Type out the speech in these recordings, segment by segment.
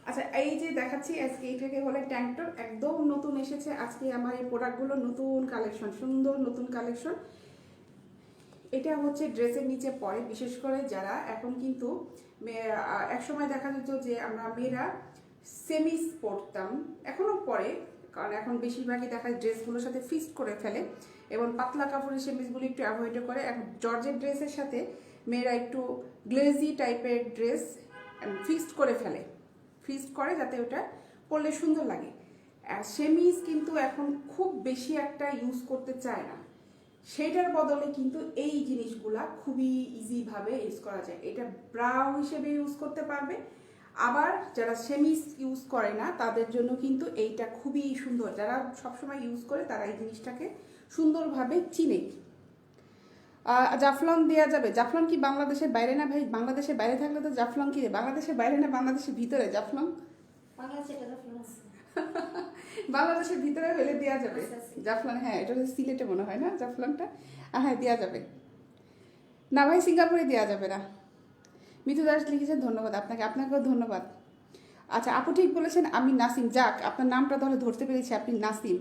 আচ্ছা, এই যে দেখাচ্ছি আজকে এটাকে বলে ট্যাঙ্ক টপ, একদম নতুন এসেছে আজকে আমার এই প্রোডাক্টগুলো, নতুন কালেকশন, সুন্দর নতুন কালেকশন। এটা হচ্ছে ড্রেসের নিচে পরে, বিশেষ করে যারা এখন কিন্তু একসময় দেখা যেত যে আমরা মেয়েরা সেমিস পরতাম, এখনও পরে, কারণ এখন বেশিরভাগই দেখা যায় ড্রেসগুলোর সাথে ফিক্সড করে ফেলে এবং পাতলা কাপড়ের সেমিসগুলো একটু অ্যাভয়েড করে। এখন জর্জের ড্রেসের সাথে মেয়েরা একটু গ্লেজি টাইপের ড্রেস ফিক্সড করে ফেলে, ফিক্সড করে যাতে ওটা পরলে সুন্দর লাগে। সেমিস কিন্তু এখন খুব বেশি একটা ইউজ করতে চায় না, সেটার বদলে কিন্তু এই জিনিসগুলা খুবই ইজিভাবে ইউজ করা যায়। এটা ব্রাও হিসেবে ইউজ করতে পারবে, আবার যারা সেমিস ইউজ করে না তাদের জন্য কিন্তু এইটা খুবই সুন্দর। যারা সবসময় ইউজ করে তারা এই জিনিসটাকে সুন্দরভাবে চিনে। জাফলং দেওয়া যাবে? জাফলং কি বাংলাদেশের বাইরে না ভাই? বাংলাদেশের বাইরে থাকলে তো জাফলং কি, বাংলাদেশের বাইরে না বাংলাদেশের ভিতরে জাফলং? বাংলাদেশের ভিতরে হলে দেওয়া যাবে জাফলং। হ্যাঁ, এটা হচ্ছে সিলেটে মনে হয় না জাফলংটা? হ্যাঁ, দেওয়া যাবে না ভাই, সিঙ্গাপুরে দেওয়া যাবে না। মিথু দাস লিখেছেন ধন্যবাদ আপনাকে, আপনাকেও ধন্যবাদ। আচ্ছা, আপু ঠিক বলেছেন, আমি নাসিম। যাক, আপনার নামটা তাহলে ধরতে পেরেছি, আপনি নাসিম।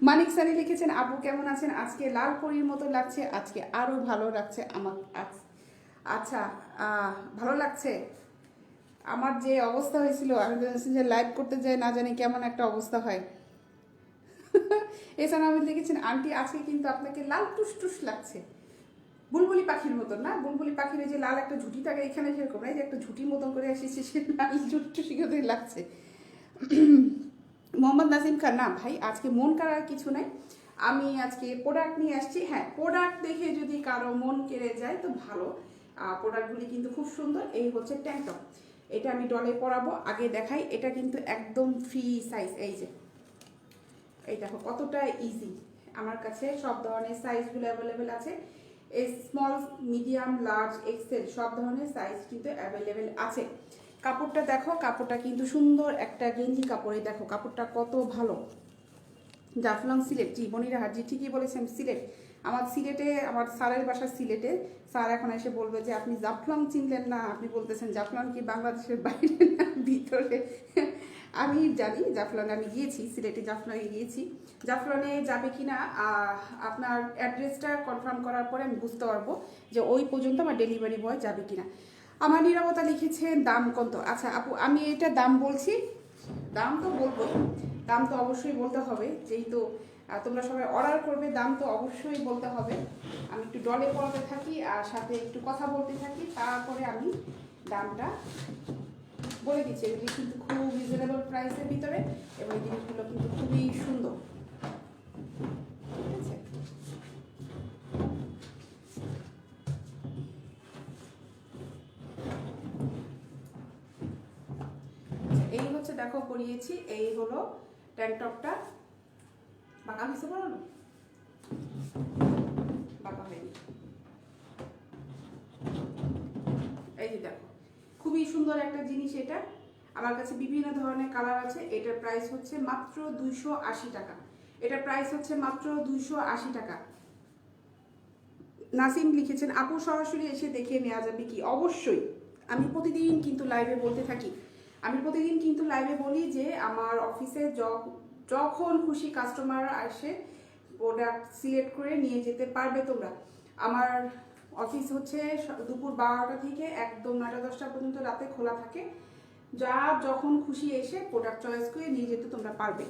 মানিক সানি লিখেছেন আপু কেমন আছেন? আজকে লাল পরীর মতো লাগছে, আজকে আরও ভালো লাগছে আমার। আচ্ছা, ভালো লাগছে। আমার যে অবস্থা হয়েছিল, আমি যে লাইভ করতে যাই না জানি কেমন একটা অবস্থা হয়। এছাড়া আমি লিখেছেন আন্টি আজকে কিন্তু আপনাকে লাল টুস লাগছে, বুলবুলি পাখির মতন না? বুলবুলি পাখির যে লাল একটা ঝুঁটি থাকে এখানে, সেরকম না, যে একটা ঝুঁটির মতন করে এসেছে, সে লাল টুসি লাগছে। মোহাম্মদ নাসিম খান, না ভাই আজকে মন করার কিছু নাই, আমি আজকে প্রোডাক্ট নিয়ে আসছি। হ্যাঁ, প্রোডাক্ট দেখে যদি কারো মন কেড়ে যায় তো ভালো, প্রোডাক্টগুলি কিন্তু খুব সুন্দর। এই হচ্ছে ট্যাঙ্ক টপ, এটা আমি ডলে পরাবো। আগে দেখাই, এটা কিন্তু একদম ফ্রি সাইজ। এই যে এই দেখো কতটা ইজি, আমার কাছে সব ধরনের সাইজগুলো অ্যাভেলেবেল আছে। এই স্মল, মিডিয়াম, লার্জ, এক্সেল সব ধরনের সাইজ কিন্তু অ্যাভেলেবেল আছে। কাপড়টা দেখো, কাপড়টা কিন্তু সুন্দর একটা গেঞ্জি কাপড়। এই দেখো কাপড়টা কত ভালো। জাফলং সিলেট, জি মনিরা হাজি ঠিকই বলেছেন, সিলেট। আমার সিলেটে, আমার স্যারের বাসা সিলেটে। স্যার এখন এসে বলবে যে আপনি জাফলং চিনলেন না, আপনি বলতেছেন জাফলং কি বাংলাদেশের বাইরে না ভিতরে। আমি জানি জাফলং, আমি গিয়েছি সিলেটে, জাফলংয়ে গিয়েছি। জাফলংয়ে যাবে কিনা আপনার অ্যাড্রেসটা কনফার্ম করার পরে আমি বুঝতে পারবো যে ওই পর্যন্ত আমার ডেলিভারি বয় যাবে কিনা। আমার নীরবতা লিখেছেন দাম কত? আচ্ছা আপু, আমি এটা দাম বলছি, দাম তো বলবো, দাম তো অবশ্যই বলতে হবে, যেহেতু তোমরা সবাই অর্ডার করবে, দাম তো অবশ্যই বলতে হবে। আমি একটু ডলে পড়াতে থাকি আর সাথে একটু কথা বলতে থাকি, তারপরে আমি দামটা বলে দিচ্ছি। এগুলি কিন্তু খুব রিজনেবল প্রাইসের ভিতরে এবং এই জিনিসগুলো কিন্তু খুবই সুন্দর, ঠিক আছে? এই হচ্ছে দেখো পরিয়েছি, এই হলো ট্যাঙ্ক টপটা। বাঁকা হয়েছে বলো না? বাঁকা হয়নি। এই যে দেখো খুবই সুন্দর একটা জিনিস এটা। আমার কাছে বিভিন্ন ধরনের কালার আছে। এটার প্রাইস হচ্ছে মাত্র 280 টাকা। এটার প্রাইস হচ্ছে মাত্র 280 টাকা। নাসিম লিখেছেন আপু সরাসরি এসে দেখে নেওয়া যাবে কি? অবশ্যই। আমি প্রতিদিন কিন্তু লাইভে বলতে থাকি, আমি প্রতিদিন কিন্তু লাইভে বলি যে আমার অফিসে যখন খুশি কাস্টমার আসে প্রোডাক্ট সিলেক্ট করে নিয়ে যেতে পারবে তোমরা। আমার অফিস হচ্ছে দুপুর 12টা থেকে একদম 9টা-10টা পর্যন্ত রাতে খোলা থাকে। যা যখন খুশি এসে প্রোডাক্ট চয়েস করে নিয়ে যেতে তোমরা পারবে,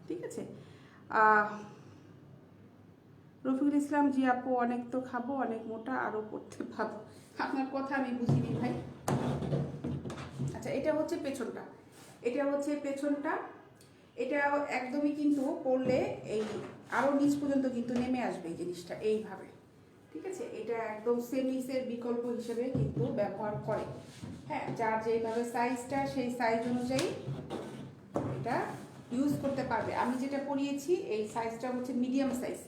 ঠিক আছে? রফিকুল ইসলাম, জি আপু অনেক তো খাবো, অনেক মোটা, আরও পড়তে পাবো। আপনার কথা আমি বুঝিনি ভাই। আচ্ছা, এটা হচ্ছে পেছনটা, এটা হচ্ছে পেছনটা। এটা একদমই কিন্তু পরলে এই আরও নিচ পর্যন্ত কিন্তু নেমে আসবে এই জিনিসটা এইভাবে, ঠিক আছে? এটা একদম সেমিসের বিকল্প হিসেবে কিন্তু ব্যবহার করে। হ্যাঁ, যার যেইভাবে সাইজটা সেই সাইজ অনুযায়ী এটা ইউজ করতে পারবে। আমি যেটা পরিয়েছি এই সাইজটা হচ্ছে মিডিয়াম সাইজ,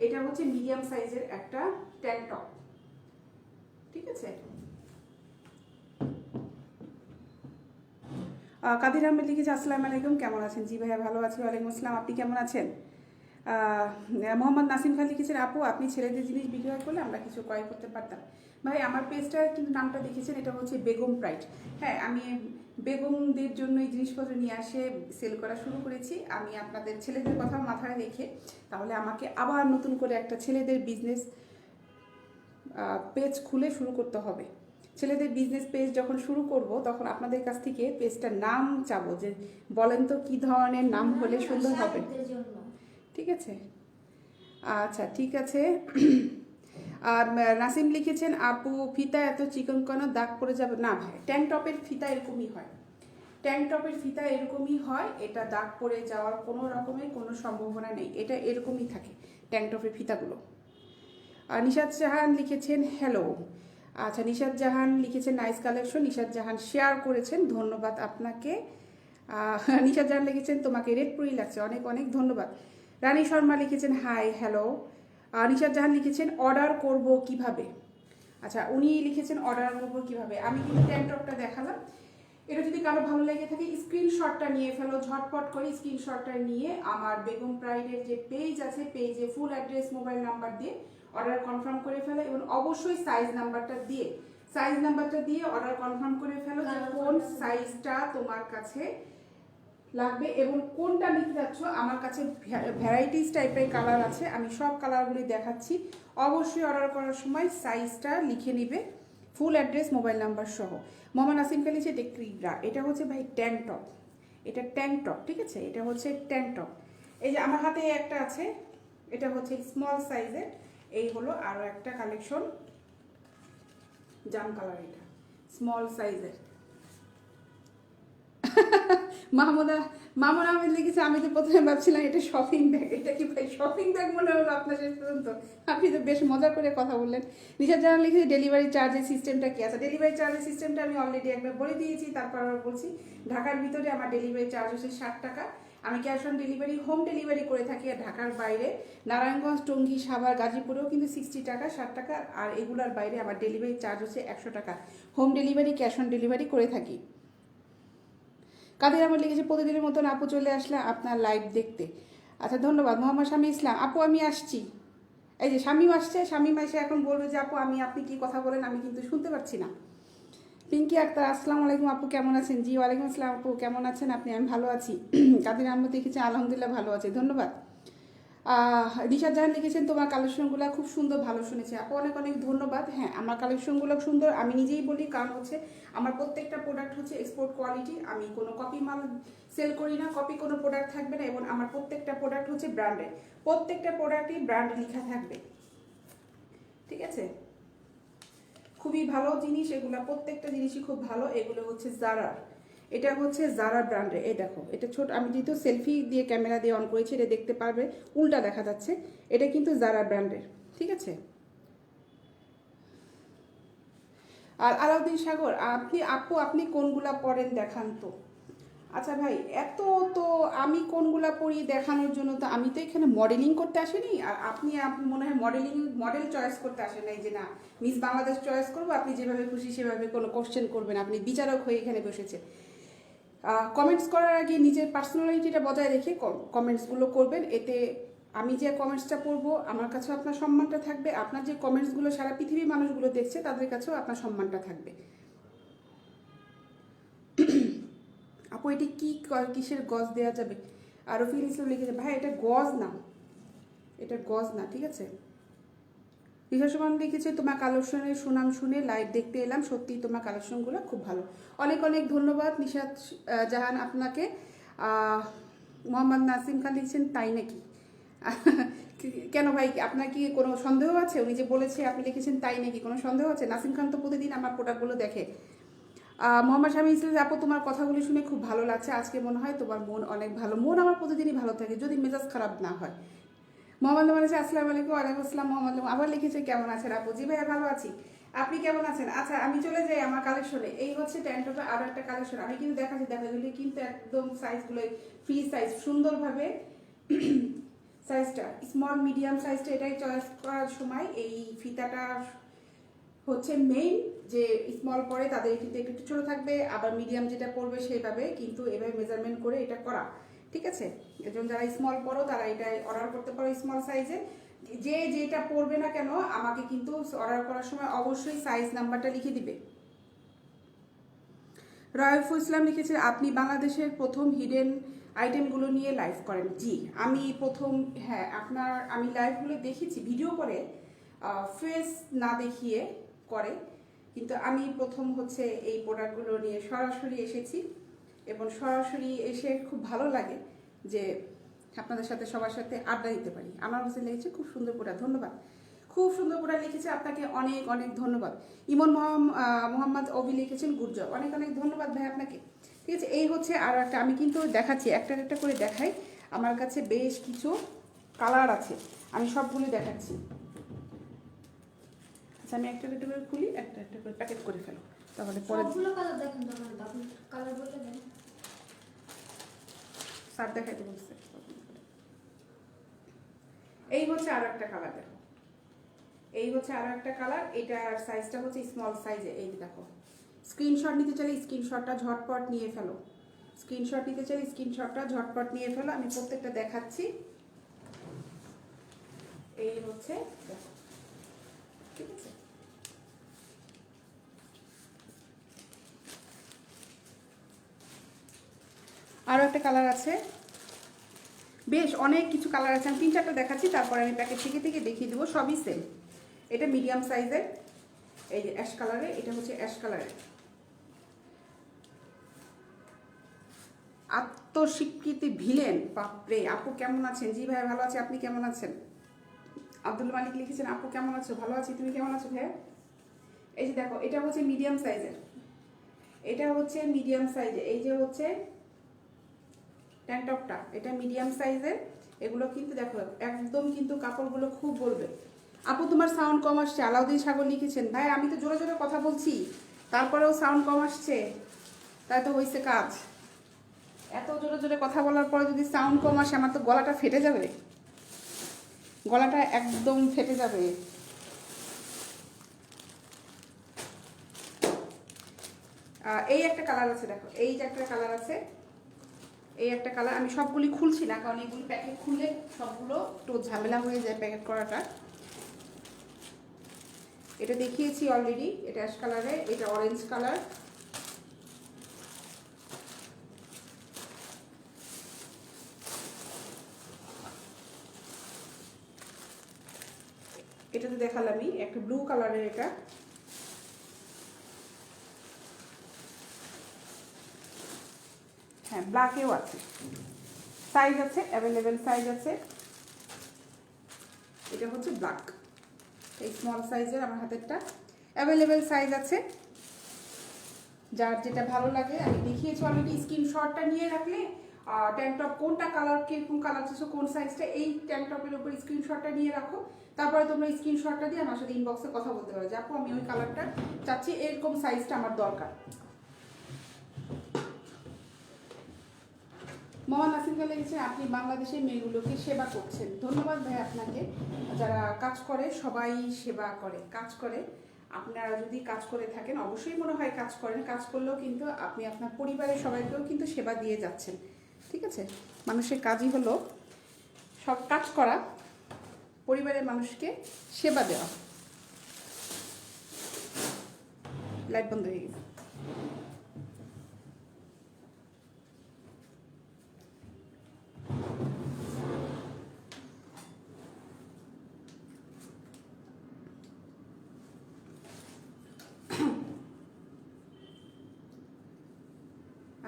এটা হচ্ছে মিডিয়াম সাইজের একটা ট্যাঙ্ক টপ, ঠিক আছে? কাদির আহমেদ লিখেছে আসসালামু আলাইকুম, কেমন আছেন? জি ভাইয়া ভালো আছি, ওয়ালাইকুম আসসালাম, আপনি কেমন আছেন? মোহাম্মদ নাসিম খান লিখেছেন আপু আপনি ছেলেদের জিনিস বিক্রয় করলে আমরা কিছু ক্রয় করতে পারতাম। ভাই আমার পেজটার কিন্তু নামটা দেখেছেন, এটা হচ্ছে বেগম প্রাইড। হ্যাঁ, আমি বেগমদের জন্য এই জিনিসপত্র নিয়ে আসে সেল করা শুরু করেছি। আমি আপনাদের ছেলেদের কথা মাথায় রেখে তাহলে আমাকে আবার নতুন করে একটা ছেলেদের বিজনেস পেজ খুলে শুরু করতে হবে। ছেলেদের বিজনেস পেজ যখন শুরু করব তখন আপনাদের কাছ থেকে পেজটার নাম চাবো, যে বলেন তো কী ধরনের নাম হলে সুন্দর হবে। ঠিক আছে, আচ্ছা ঠিক আছে। আর নাসিম লিখেছেন, আপু ফিতা এত চিকন কেন, দাগ পড়ে যাবে? না ভাই, ট্যাঙ্ক টপের ফিতা এরকমই হয়, ট্যাঙ্ক টপের ফিতা এরকমই হয়, এটা দাগ পড়ে যাওয়ার কোনো রকমের কোনো সম্ভাবনা নেই, এটা এরকমই থাকে ট্যাঙ্ক টপের ফিতাগুলো। আর নিশাদ জাহান লিখেছেন হ্যালো। আচ্ছা, নিশাদ জাহান লিখেছেন নাইস কালেকশন। নিশাদ জাহান শেয়ার করেছেন, ধন্যবাদ আপনাকে। নিশাদ জাহান লিখেছেন তোমাকে রেড পুরি লাগছে, অনেক অনেক ধন্যবাদ। রানী শর্মা লিখেছেন হাই হ্যালো। নিশাদ জাহান লিখেছেন অর্ডার করব কিভাবে। আচ্ছা, উনি লিখেছেন অর্ডার করবো কিভাবে। আমি কিন্তু ট্যাঙ্ক টপটা দেখালাম, এটা যদি কারো ভালো লেগে থাকে স্ক্রিনশটটা নিয়ে ফেলো, ঝটপট করে স্ক্রিনশটটা নিয়ে আমার বেগম প্রাইডের যে পেজ আছে, পেজে ফুল অ্যাড্রেস মোবাইল নাম্বার দিয়ে অর্ডার কনফার্ম করে ফেলো, এবং অবশ্যই সাইজ নাম্বারটা দিয়ে অর্ডার কনফার্ম করে ফেলো যে কোন সাইজটা তোমার কাছে লাগবে এবং কোনটা নিতে যাচ্ছ। আমার কাছে ভ্যারাইটিস টাইপের কালার আছে, আমি সব কালারগুলি দেখাচ্ছি। অবশ্যই অর্ডার করার সময় সাইজটা লিখে নিবে, ফুল অ্যাড্রেস মোবাইল নাম্বার সহ। মোহাম্মদ নাসিম খান লিখেছে এটা ক্রিবরা, এটা হচ্ছে ভাই ট্যাঙ্ক টপ, এটা ট্যাঙ্ক টপ, ঠিক আছে, এটা হচ্ছে ট্যাঙ্ক টপ। এই যে আমার হাতে একটা আছে, এটা হচ্ছে স্মল সাইজের। এই হলো আরও একটা কালেকশন, জাম কালার, এটা স্মল সাইজের। মামুন আহমেদ লিখেছে আমি তো প্রথমে ভাবছিলাম এটা শপিং ব্যাগ, এটা কি ভাই শপিং ব্যাগ মনে হলো আপনার শেষ পর্যন্ত? আপনি তো বেশ মজা করে কথা বললেন। নিশাদ জাহান লিখেছে ডেলিভারি চার্জের সিস্টেমটা কি আছে? ডেলিভারি চার্জের সিস্টেমটা আমি অলরেডি একবার বলে দিয়েছি, তারপর আবার বলছি। ঢাকার ভিতরে আমার ডেলিভারি চার্জ হচ্ছে 60 টাকা। আমি cash on delivery home delivery করে থাকি। আর ঢাকার বাইরে নারায়ণগঞ্জ, টঙ্গী, সাভার, গাজীপুরেও কিন্তু 60 টাকা, 60 টাকা। আর এগুলোর বাইরে আমার ডেলিভারি চার্জ হচ্ছে 100 টাকা। Home delivery, cash on delivery করে থাকি। কাদের আমার লিখেছে প্রতিদিনের মতন আপু চলে আসলে আপনার লাইভ দেখতে। আচ্ছা ধন্যবাদ। মোহাম্মদ শামী ইসলাম, আপু আমি আসছি। এই যে শামীম আসছে, শামীম এসে এখন বলবে যে আপু আপনি কি কথা বলেন আমি কিন্তু শুনতে পাচ্ছি না। পিঙ্কি আক্তার, আসসালামু আলাইকুম আপু কেমন আছেন? জি ওয়ালাইকুম আসসালাম আপু কেমন আছেন আপনি? আমি ভালো আছি। কাদের আহমদ লিখেছেন আলহামদুলিল্লাহ ভালো আছি, ধন্যবাদ। নিশাদ জাহান লিখেছেন তোমার কালেকশনগুলো খুব সুন্দর, ভালো শুনেছি আপু, অনেক অনেক ধন্যবাদ। হ্যাঁ, আমার কালেকশনগুলো সুন্দর, আমি নিজেই বলি, কারণ হচ্ছে আমার প্রত্যেকটা প্রোডাক্ট হচ্ছে এক্সপোর্ট কোয়ালিটি। আমি কোনো কপি মাল সেল করি না, কপি কোনো প্রোডাক্ট থাকবে না, এবং আমার প্রত্যেকটা প্রোডাক্ট হচ্ছে ব্র্যান্ডেড, প্রত্যেকটা প্রোডাক্টই ব্র্যান্ড লেখা থাকবে, ঠিক আছে। খুবই ভালো জিনিস এগুলো, প্রত্যেকটা জিনিসই খুব ভালো। এগুলো হচ্ছে জারা, এটা হচ্ছে জারা ব্র্যান্ডের। এই দেখো, এটা ছোট, আমি যেহেতু সেলফি দিয়ে ক্যামেরা দিয়ে অন করেছি, এটা দেখতে পারবে উল্টা দেখা যাচ্ছে, এটা কিন্তু জারা ব্র্যান্ডের, ঠিক আছে। আর আলাউদ্দিন সাগর, আপনি কোনগুলা পরেন দেখান তো। আচ্ছা ভাই, এত তো আমি কোনগুলা পরি দেখানোর জন্য তো আমি তো এখানে মডেলিং করতে আসিনি। আর আপনি মনে হয় মডেল চয়েস করতে আসেন নাই, যে না মিস বাংলাদেশ চয়েস করবো, আপনি যেভাবে খুশি সেভাবে কোনো কোশ্চেন করবেন, আপনি বিচারক হয়ে এখানে বসেছেন। কমেন্টস করার আগে নিজের পার্সোনালিটিটা বজায় রেখে কমেন্টসগুলো করবেন, এতে আমি যে কমেন্টসটা পড়বো আমার কাছেও আপনার সম্মানটা থাকবে, আপনার যে কমেন্টসগুলো সারা পৃথিবীর মানুষগুলো দেখছে তাদের কাছেও আপনার সম্মানটা থাকবে। আপু এটি কিসের গজ দেওয়া যাবে? আর রফিকুল ইসলাম লিখেছে ভাই এটা গজ না, এটা গজ না, ঠিক আছে। বিশ্বসমান লিখেছে তোমার কালেকশনের সুনাম শুনে লাইভ দেখতে এলাম, সত্যি তোমার কালেকশনগুলো খুব ভালো, অনেক অনেক ধন্যবাদ নিশাদ জাহান আপনাকে। মোহাম্মদ নাসিম খান লিখছেন তাই নাকি? কেন ভাই, আপনার কি কোনো সন্দেহ আছে? উনি যে বলেছে আপনি লিখেছেন তাই নাকি, কোনো সন্দেহ আছে? নাসিম খান তো প্রতিদিন আমার প্রোডাক্টগুলো দেখে। মোহাম্মদ শামী ইসলাম, আপু তোমার কথাগুলি শুনে খুব ভালো লাগছে, আজকে মনে হয় তোমার মন অনেক ভালো। মন আমার প্রতিদিনই ভালো থাকে যদি মেজাজ খারাপ না হয়। মোহাম্মদ বলেছে আসসালামু আলাইকুম। ওয়ালাইকুম আসসালাম। মোহাম্মদ আবার লিখেছে কেমন আছেন আপু? জি ভাইয়া ভালো আছি, আপনি কেমন আছেন? আচ্ছা আমি চলে যাই আমার কালেকশনে। এই হচ্ছে ট্যান্টপের আরও একটা কালেকশন, আমি কিন্তু দেখাচ্ছি, এগুলি কিন্তু একদম সাইজগুলো ফ্রি সাইজ, সুন্দরভাবে সাইজটা স্মল মিডিয়াম সাইজটা, এটাই চয়েস করার সময় এই ফিতাটা হচ্ছে মেইন, যে স্মল পরে তাদের কিন্তু একটু ছোটো থাকবে, আবার মিডিয়াম যেটা পড়বে সেইভাবে কিন্তু এভাবে মেজারমেন্ট করে এটা করা, ঠিক আছে। এজন্য যারা স্মল পড়ো তারা এটা অর্ডার করতে পারো স্মল সাইজে, যে যেটা পড়বে না কেন আমাকে কিন্তু অর্ডার করার সময় অবশ্যই সাইজ নাম্বারটা লিখে দিবে। রায়ফুল ইসলাম লিখেছে আপনি বাংলাদেশের প্রথম হিডেন আইটেমগুলো নিয়ে লাইভ করেন। জি আমি প্রথম, হ্যাঁ আপনার আমি লাইভগুলো দেখেছি ভিডিও করে, ফেস না দেখিয়ে করে, কিন্তু আমি প্রথম হচ্ছে এই প্রোডাক্টগুলো নিয়ে সরাসরি এসেছি এবং সরাসরি এসে খুব ভালো লাগে যে আপনাদের সাথে সবার সাথে আড্ডা দিতে পারি। আমার কাছে লেগেছে খুব সুন্দর প্রোডাক্ট, ধন্যবাদ। খুব সুন্দর প্রোডাক্ট লিখেছে, আপনাকে অনেক অনেক ধন্যবাদ। ইমন মোহাম্মদ অভি লিখেছেন গুড জব, অনেক অনেক ধন্যবাদ ভাই আপনাকে। ঠিক আছে, এই হচ্ছে আর একটা, আমি কিন্তু দেখাচ্ছি একটা একটা করে দেখাই। আমার কাছে বেশ কিছু কালার আছে, আমি সবগুলো দেখাচ্ছি। আচ্ছা আমি একটা একটা করে খুলি, একটা একটা করে প্যাকেট করে ফেলো, তাহলে পরে সবগুলো কালার দেখেন। তখন কালার বলে দেন, স্যার দেখাইতে বলছে। এই হচ্ছে আরো একটা কালার, দেখো এই হচ্ছে আরো একটা কালার, এটার সাইজটা হচ্ছে স্মল সাইজে। এই দেখো, স্ক্রিনশট নিতে চাইলে স্ক্রিনশটটা ঝটপট নিয়ে ফেলো, স্ক্রিনশট নিতে চাইলে স্ক্রিনশটটা ঝটপট নিয়ে ফেলো। আমি প্রত্যেকটা দেখাচ্ছি। এই হচ্ছে দেখো, ঠিক আছে। আরও একটা কালার আছে, বেশ অনেক কিছু কালার আছে, আমি 3-4টা দেখাচ্ছি, তারপরে আমি প্যাকেট থেকে থেকে দেখিয়ে দেবো। সবই সেম। এটা মিডিয়াম সাইজের, এই যে অ্যাশ কালারে, এটা হচ্ছে অ্যাশ কালারের। আত্মস্বীকৃতি ভিলেন, বাপরে। আপু কেমন আছেন? জি ভাই ভালো আছি, আপনি কেমন আছেন? আব্দুল মালিক লিখেছেন আপু কেমন আছো? ভালো আছি, তুমি কেমন আছো ভাইয়া? এই যে দেখো, এটা হচ্ছে মিডিয়াম সাইজের, এটা হচ্ছে মিডিয়াম সাইজের, এই যে হচ্ছে ট্যাঙ্ক টপটা, এটা মিডিয়াম সাইজের। এগুলো কিন্তু দেখো একদম কিন্তু কাপড়গুলো খুব বলবে। আপু তোমার সাউন্ড কম আসছে, আলাউদ্দিন সাগর লিখেছেন ভাই আমি তো জোরে জোরে কথা বলছি তারপরেও সাউন্ড কম আসছে, তাই তো হয়েছে কাজ। এত জোরে জোরে কথা বলার পরে যদি সাউন্ড কম আসে আমার তো গলাটা ফেটে যাবে, গলাটা একদম ফেটে যাবে। এই একটা কালার আছে, দেখো এই যে একটা কালার আছে, এই একটা কালার। আমি সবগুলি খুলছি না কারণ এগুলি প্যাকেট খুললে সবগুলো একটু ঝামেলা হয়ে যায় প্যাকেট করাটা। এটা দেখিয়েছি অলরেডি, এটা অ্যাশ কালারে, এটা অরেঞ্জ কালার, এটা তো দেখালামই, একটা ব্লু কালারের, এটা হ্যাঁ ব্ল্যাকেও আছে, সাইজ আছে, অ্যাভেলেবেল সাইজ আছে। এটা হচ্ছে ব্ল্যাক, এই স্মল সাইজের, আমার হাতেরটা অ্যাভেলেবেল সাইজ আছে, যার যেটা ভালো লাগে। আমি দেখিয়েছি অলরেডি, স্ক্রিনশটটা নিয়ে রাখলে ট্যাঙ্ক টপ কোনটা কালার, কিরকম কালার চাইছো, কোন সাইজটা, এই ট্যাঙ্ক টপের উপর স্ক্রিনশটটা নিয়ে রাখো। তারপরে তোমরা স্ক্রিনশটটা দিয়ে আমার সাথে ইনবক্সে কথা বলতে পারো যে আপু আমি ওই কালারটা চাচ্ছি, এরকম সাইজটা আমার দরকার। মোহাম্মদ নাসিমকে লেগেছে আপনি বাংলাদেশের মেয়েগুলোকে সেবা করছেন। ধন্যবাদ ভাই আপনাকে। যারা কাজ করে সবাই সেবা করে, কাজ করে। আপনারা যদি কাজ করে থাকেন অবশ্যই মনে হয় কাজ করেন, কাজ করলেও কিন্তু আপনি আপনার পরিবারের সবাইকেও কিন্তু সেবা দিয়ে যাচ্ছেন। ঠিক আছে, মানুষের কাজই হলো সব কাজ করা, পরিবারের মানুষকে সেবা দেওয়া। লাইট বন্ধ হয়ে গেছে।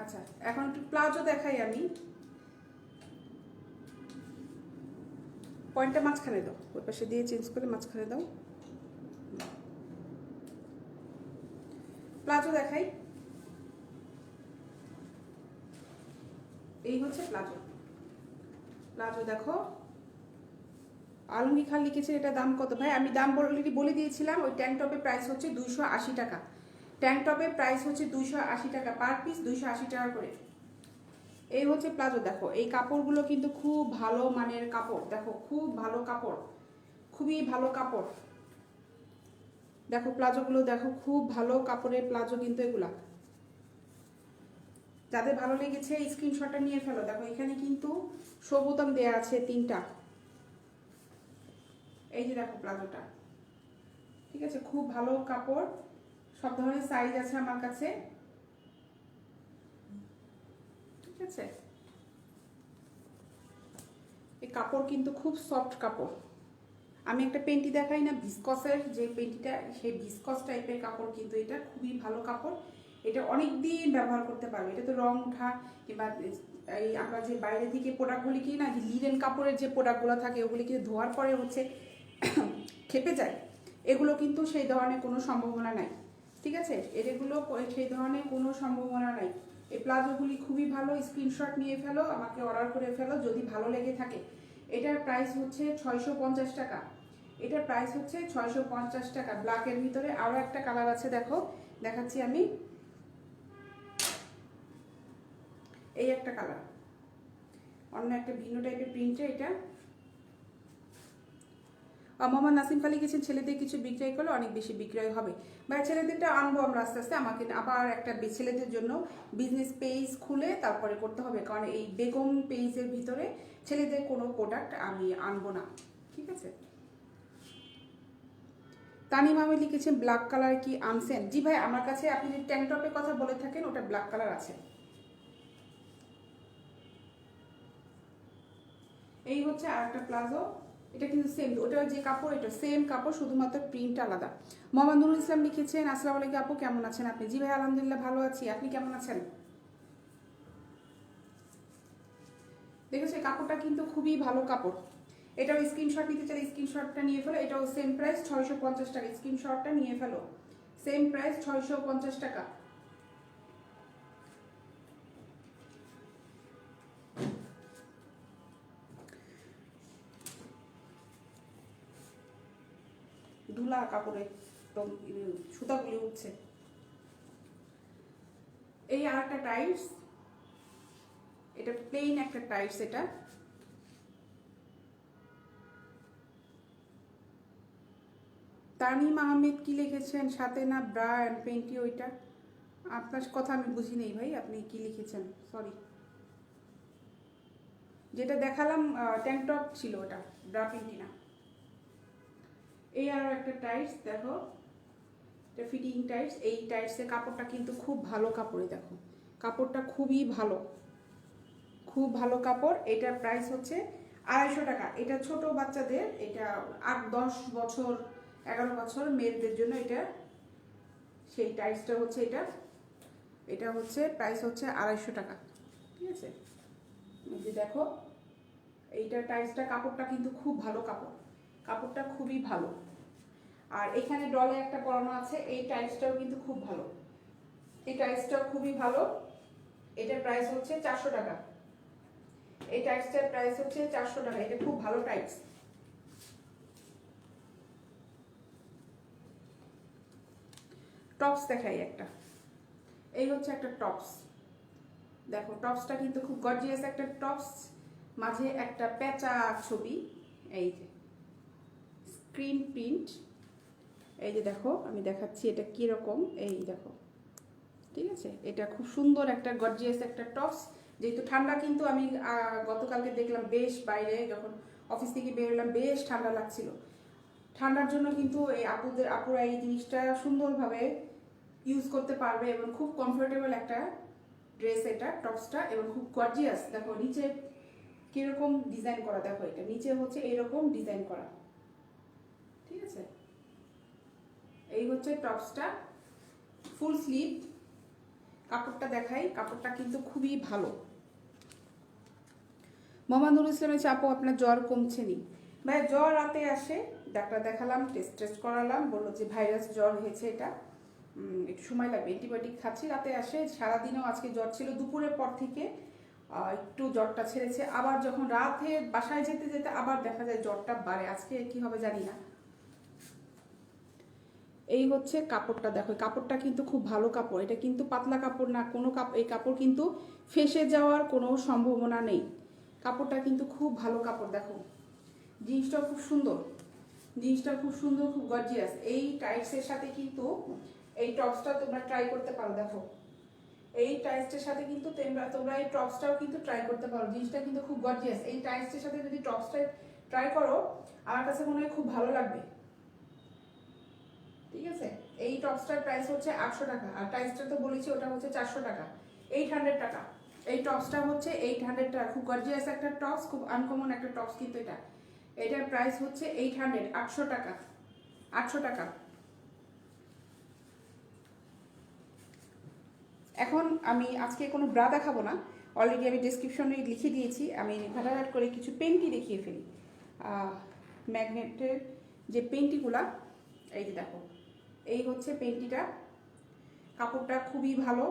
আচ্ছা এখন একটু প্লাজো দেখাই আমি। পয়েন্টটা মাঝখানে দাও, ওই পাশে দিয়ে চেঞ্জ করে মাঝখানে দাও। প্লাজো দেখাই, এই হচ্ছে প্লাজো। প্লাজো দেখো, আলমগীর খান লিখেছে এটা দাম কত? ভাই আমি দাম অলরেডি বলে দিয়েছিলাম। ওই ট্যাঙ্ক টপের প্রাইস হচ্ছে 280 টাকা, ট্যাঙ্ক টপের প্রাইস হচ্ছে 280 টাকা, পার পিস 280 টাকা করে। এই হচ্ছে প্লাজো। দেখো এই কাপড়গুলো কিন্তু খুব ভালো মানের কাপড়, দেখো খুব ভালো কাপড়, খুবই ভালো কাপড়। দেখো প্লাজোগুলো দেখো, খুব ভালো কাপড়ের প্লাজো কিন্তু এগুলা। যাদের ভালো লেগেছে স্ক্রিনশটটা নিয়ে ফেলো। দেখো এখানে কিন্তু শো বোতাম দেওয়া আছে 3টা, এই যে দেখো প্লাজোটা, ঠিক আছে, খুব ভালো কাপড়, সব ধরনের সাইজ আছে আমার কাছে, ঠিক আছে। এই কাপড় কিন্তু খুব সফট কাপড়। আমি একটা পেন্টি দেখাই না, ভিসকসের যে পেন্টিটা, সেই ভিসকস টাইপের কাপড়, কিন্তু এটা খুবই ভালো কাপড়। এটা অনেক দিন ব্যবহার করতে পারবে। এটা তো রং ওঠা কিংবা এই আমরা যে বাইরে থেকে প্রোডাক্টগুলি কিনি না, যে লিনেন কাপড়ের যে প্রোডাক্টগুলো থাকে ওগুলি কিন্তু ধোয়ার পরে হচ্ছে খেপে যায়, এগুলো কিন্তু সেই ধরনের কোনো সম্ভাবনা নাই, ঠিক আছে। এগুলো সেই ধরনের কোনো সম্ভাবনা নাই। এই প্লাজোগুলি খুবই ভালো, স্ক্রিনশট নিয়ে ফেলো, আমাকে অর্ডার করে ফেলো যদি ভালো লেগে থাকে। এটার প্রাইস হচ্ছে 650 টাকা। এটার প্রাইস হচ্ছে 650 টাকা। ব্ল্যাকের ভিতরে আরও একটা কালার আছে, দেখো দেখাচ্ছি আমি। এই একটা কালার, অন্য একটা ভিন্ন টাইপের প্রিন্টে। এটা মোহাম্মদ নাসিম খালি গেছেন, ছেলেদের কিছু বিক্রয় করলে অনেক বেশি বিক্রয় হবে। ভাই ছেলেদেরটা আনবো আমরা আস্তে আস্তে। আমাকে আবার একটা ছেলেদের জন্য বিজনেস পেজ খুলে তারপরে করতে হবে, কারণ এই বেগম পেজের ভিতরে ছেলেদের কোনো প্রোডাক্ট আমি আনবো না, ঠিক আছে। তানিম আমি লিখেছেন ব্ল্যাক কালার কি আনছেন? জি ভাই, আমার কাছে আপনি যদি ট্যাঙ্ক টপের কথা বলে থাকেন, ওটা ব্ল্যাক কালার আছে। এই হচ্ছে আর একটা প্লাজো, এটা কিন্তু সেম, ওটা যে কাপড় এটা সেম কাপড়, শুধুমাত্র প্রিন্ট আলাদা। মোহাম্মদ নুরুল ইসলাম লিখেছেন আসসালামু আলাইকুম আপু, কেমন আছেন আপনি? জি ভাই আলহামদুলিল্লাহ ভালো আছি, আপনি কেমন আছেন? দেখেছো কাপড়টা কিন্তু খুবই ভালো কাপড়। এটাও স্ক্রিনশট নিতে চাইলে স্ক্রিনশটটা নিয়ে ফেলো। এটাও সেম প্রাইস 650 টাকা। স্ক্রিনশটটা নিয়ে ফেলো, সেম প্রাইস 650 টাকা। ধুলা কাপড়ে একদম সুতাগুলি উঠছে। এই আর একটা টাইটস, এটা প্লেন একটা টাইটস। এটা তানিম আহমেদ কি লিখেছেন সাথে না ব্রা অ্যান্ড পেন্টি? ওইটা আপনার কথা আমি বুঝি নেই ভাই, আপনি কি লিখেছেন, সরি। যেটা দেখালাম ট্যাঙ্ক টপ ছিল, ওটা ব্রা পেন্টি না। এই আরও একটা টাইটস দেখো, এটা ফিটিং টাইটস। এই টাইটসের কাপড়টা কিন্তু খুব ভালো কাপড়ে, দেখো কাপড়টা খুবই ভালো, খুব ভালো কাপড়। এটার প্রাইস হচ্ছে 250 টাকা। এটা ছোট বাচ্চাদের, এটা 8-10 বছর 11 বছর মেয়েদের জন্য এটা, সেই টাইটসটা হচ্ছে এটা। এটা হচ্ছে প্রাইস হচ্ছে 250 টাকা, ঠিক আছে। এই যে দেখো এইটা টাইটসটা, কাপড়টা কিন্তু খুব ভালো কাপড়, কাপড়টা খুবই ভালো। আর এখানে ডলে একটা পরানো আছে, এই টাইটসটাও কিন্তু খুব ভালো, এই টাইটসটাও খুবই ভালো। এটার প্রাইস হচ্ছে 400 টাকা। এই টাইটসটার প্রাইস হচ্ছে 400 টাকা। এটা খুব ভালো টাইটস। টপস দেখাই একটা, এই হচ্ছে একটা টপস, দেখো টপসটা কিন্তু খুব গর্জিয়াস একটা টপস, মাঝে একটা পেঁচা ছবি, এই যে স্ক্রিন প্রিন্ট। এই যে দেখো আমি দেখাচ্ছি এটা কিরকম, এই দেখো, ঠিক আছে। এটা খুব সুন্দর একটা গর্জিয়াস একটা টপস। যেহেতু ঠান্ডা, কিন্তু আমি গতকালকে দেখলাম বেশ, বাইরে যখন অফিস থেকে বেরোলাম বেশ ঠান্ডা লাগছিল। ঠান্ডার জন্য কিন্তু এই আপুরা এই জিনিসটা সুন্দরভাবে ইউজ করতে পারবে, এবং খুব কমফোর্টেবল একটা ড্রেস এটা, টপসটা, এবং খুব গর্জিয়াস। দেখো নিচে কিরকম ডিজাইন করা, দেখো এটা নিচে হচ্ছে এইরকম ডিজাইন করা, ঠিক আছে। এই হচ্ছে টপসটা, ফুল স্লিভ। কাপড়টা দেখাই, কাপড়টা কিন্তু খুবই ভালো। মোহাম্মদ নুরুল ইসলাম হচ্ছে আপু আপনার জ্বর কমছে নি? ভাই জ্বর রাতে আসে, ডাক্তার দেখালাম, টেস্ট করালাম, বললো যে ভাইরাস জ্বর হয়েছে, এটা একটু সময় লাগবে, অ্যান্টিবায়োটিক খাচ্ছি, রাতে আসে। সারাদিনও আজকে জ্বর ছিল, দুপুরের পর থেকে একটু জ্বরটা ছেড়েছে, আবার যখন রাতে বাসায় যেতে যেতে আবার দেখা যায় জ্বরটা বাড়ে। আজকে কি হবে জানি না। এই হচ্ছে কাপড়টা, দেখো কাপড়টা কিন্তু খুব ভালো কাপড়, এটা কিন্তু পাতলা কাপড় না কোনো কাপড়, এই কাপড় কিন্তু ফেসে যাওয়ার কোনো সম্ভাবনা নেই। কাপড়টা কিন্তু খুব ভালো কাপড়। দেখো জিনিসটা খুব সুন্দর, জিনিসটা খুব সুন্দর, খুব গর্জিয়াস। এই টাইটসের সাথে কিন্তু এই টপসটা তোমরা ট্রাই করতে পারো। দেখো এই টাইটসের সাথে কিন্তু তোমরা এই টপসটাও কিন্তু ট্রাই করতে পারো, জিনিসটা কিন্তু খুব গর্জিয়াস। এই টাইটসের সাথে যদি টপসটা ট্রাই করো, আমার কাছে মনে হয় খুব ভালো লাগবে। ঠিক আছে, এই টপসটার প্রাইস হচ্ছে 800 টাকা, আর টাইসটা তো বলেছি ওটা হচ্ছে 400 টাকা, 800 টাকা। এই টপসটা হচ্ছে 800 টাকা, খুব গর্জিয়াস একটা টপস, খুব আনকমন একটা টপস কিন্তু এটা। এটার প্রাইস হচ্ছে 800, 800 টাকা, 800 টাকা। এখন আমি আজকে কোনো ব্রা দেখাবো না, অলরেডি আমি ডিসক্রিপশনে লিখে দিয়েছি। আমি ঘাটাঘাট করে কিছু পেন্টি দেখিয়ে ফেলি। ম্যাগনেটের যে পেন্টিগুলা, এই যে দেখো, এই হচ্ছে পেন্টিটা। কাপড়টা খুবই ভালো,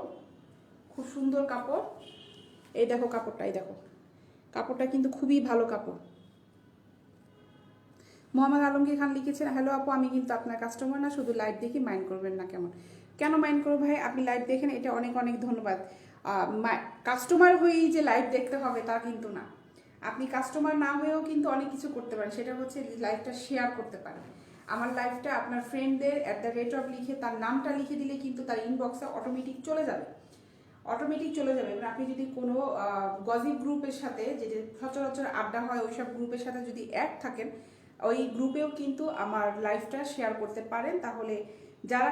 খুব সুন্দর কাপড়। এই দেখো কাপড়টা, এই দেখো কাপড়টা কিন্তু খুবই ভালো কাপড়। মোহাম্মদ আলমগীর খান লিখেছেন, হ্যালো আপু, আমি কিন্তু আপনার কাস্টমার না, শুধু লাইভ দেখি, মাইন্ড করবেন না কেমন? কেন মাইন্ড করবো ভাই, আপনি লাইভ দেখেন, এটা অনেক অনেক ধন্যবাদ। কাস্টমার হয়েই যে লাইভ দেখতে হবে তা কিন্তু না, আপনি কাস্টমার না হয়েও কিন্তু অনেক কিছু করতে পারেন। সেটা হচ্ছে লাইভটা শেয়ার করতে পারেন। আমার লাইভটা আপনার ফ্রেন্ডদের @ লিখে তার নামটা লিখে দিলে কিন্তু তার ইনবক্সে অটোমেটিক চলে যাবে, অটোমেটিক চলে যাবে। এবার আপনি যদি কোনো গজিব গ্রুপের সাথে, যে সচরাচর আড্ডা হয় ওইসব গ্রুপের সাথে যদি অ্যাড থাকেন, ওই গ্রুপেও কিন্তু আমার লাইভটা শেয়ার করতে পারেন। তাহলে যারা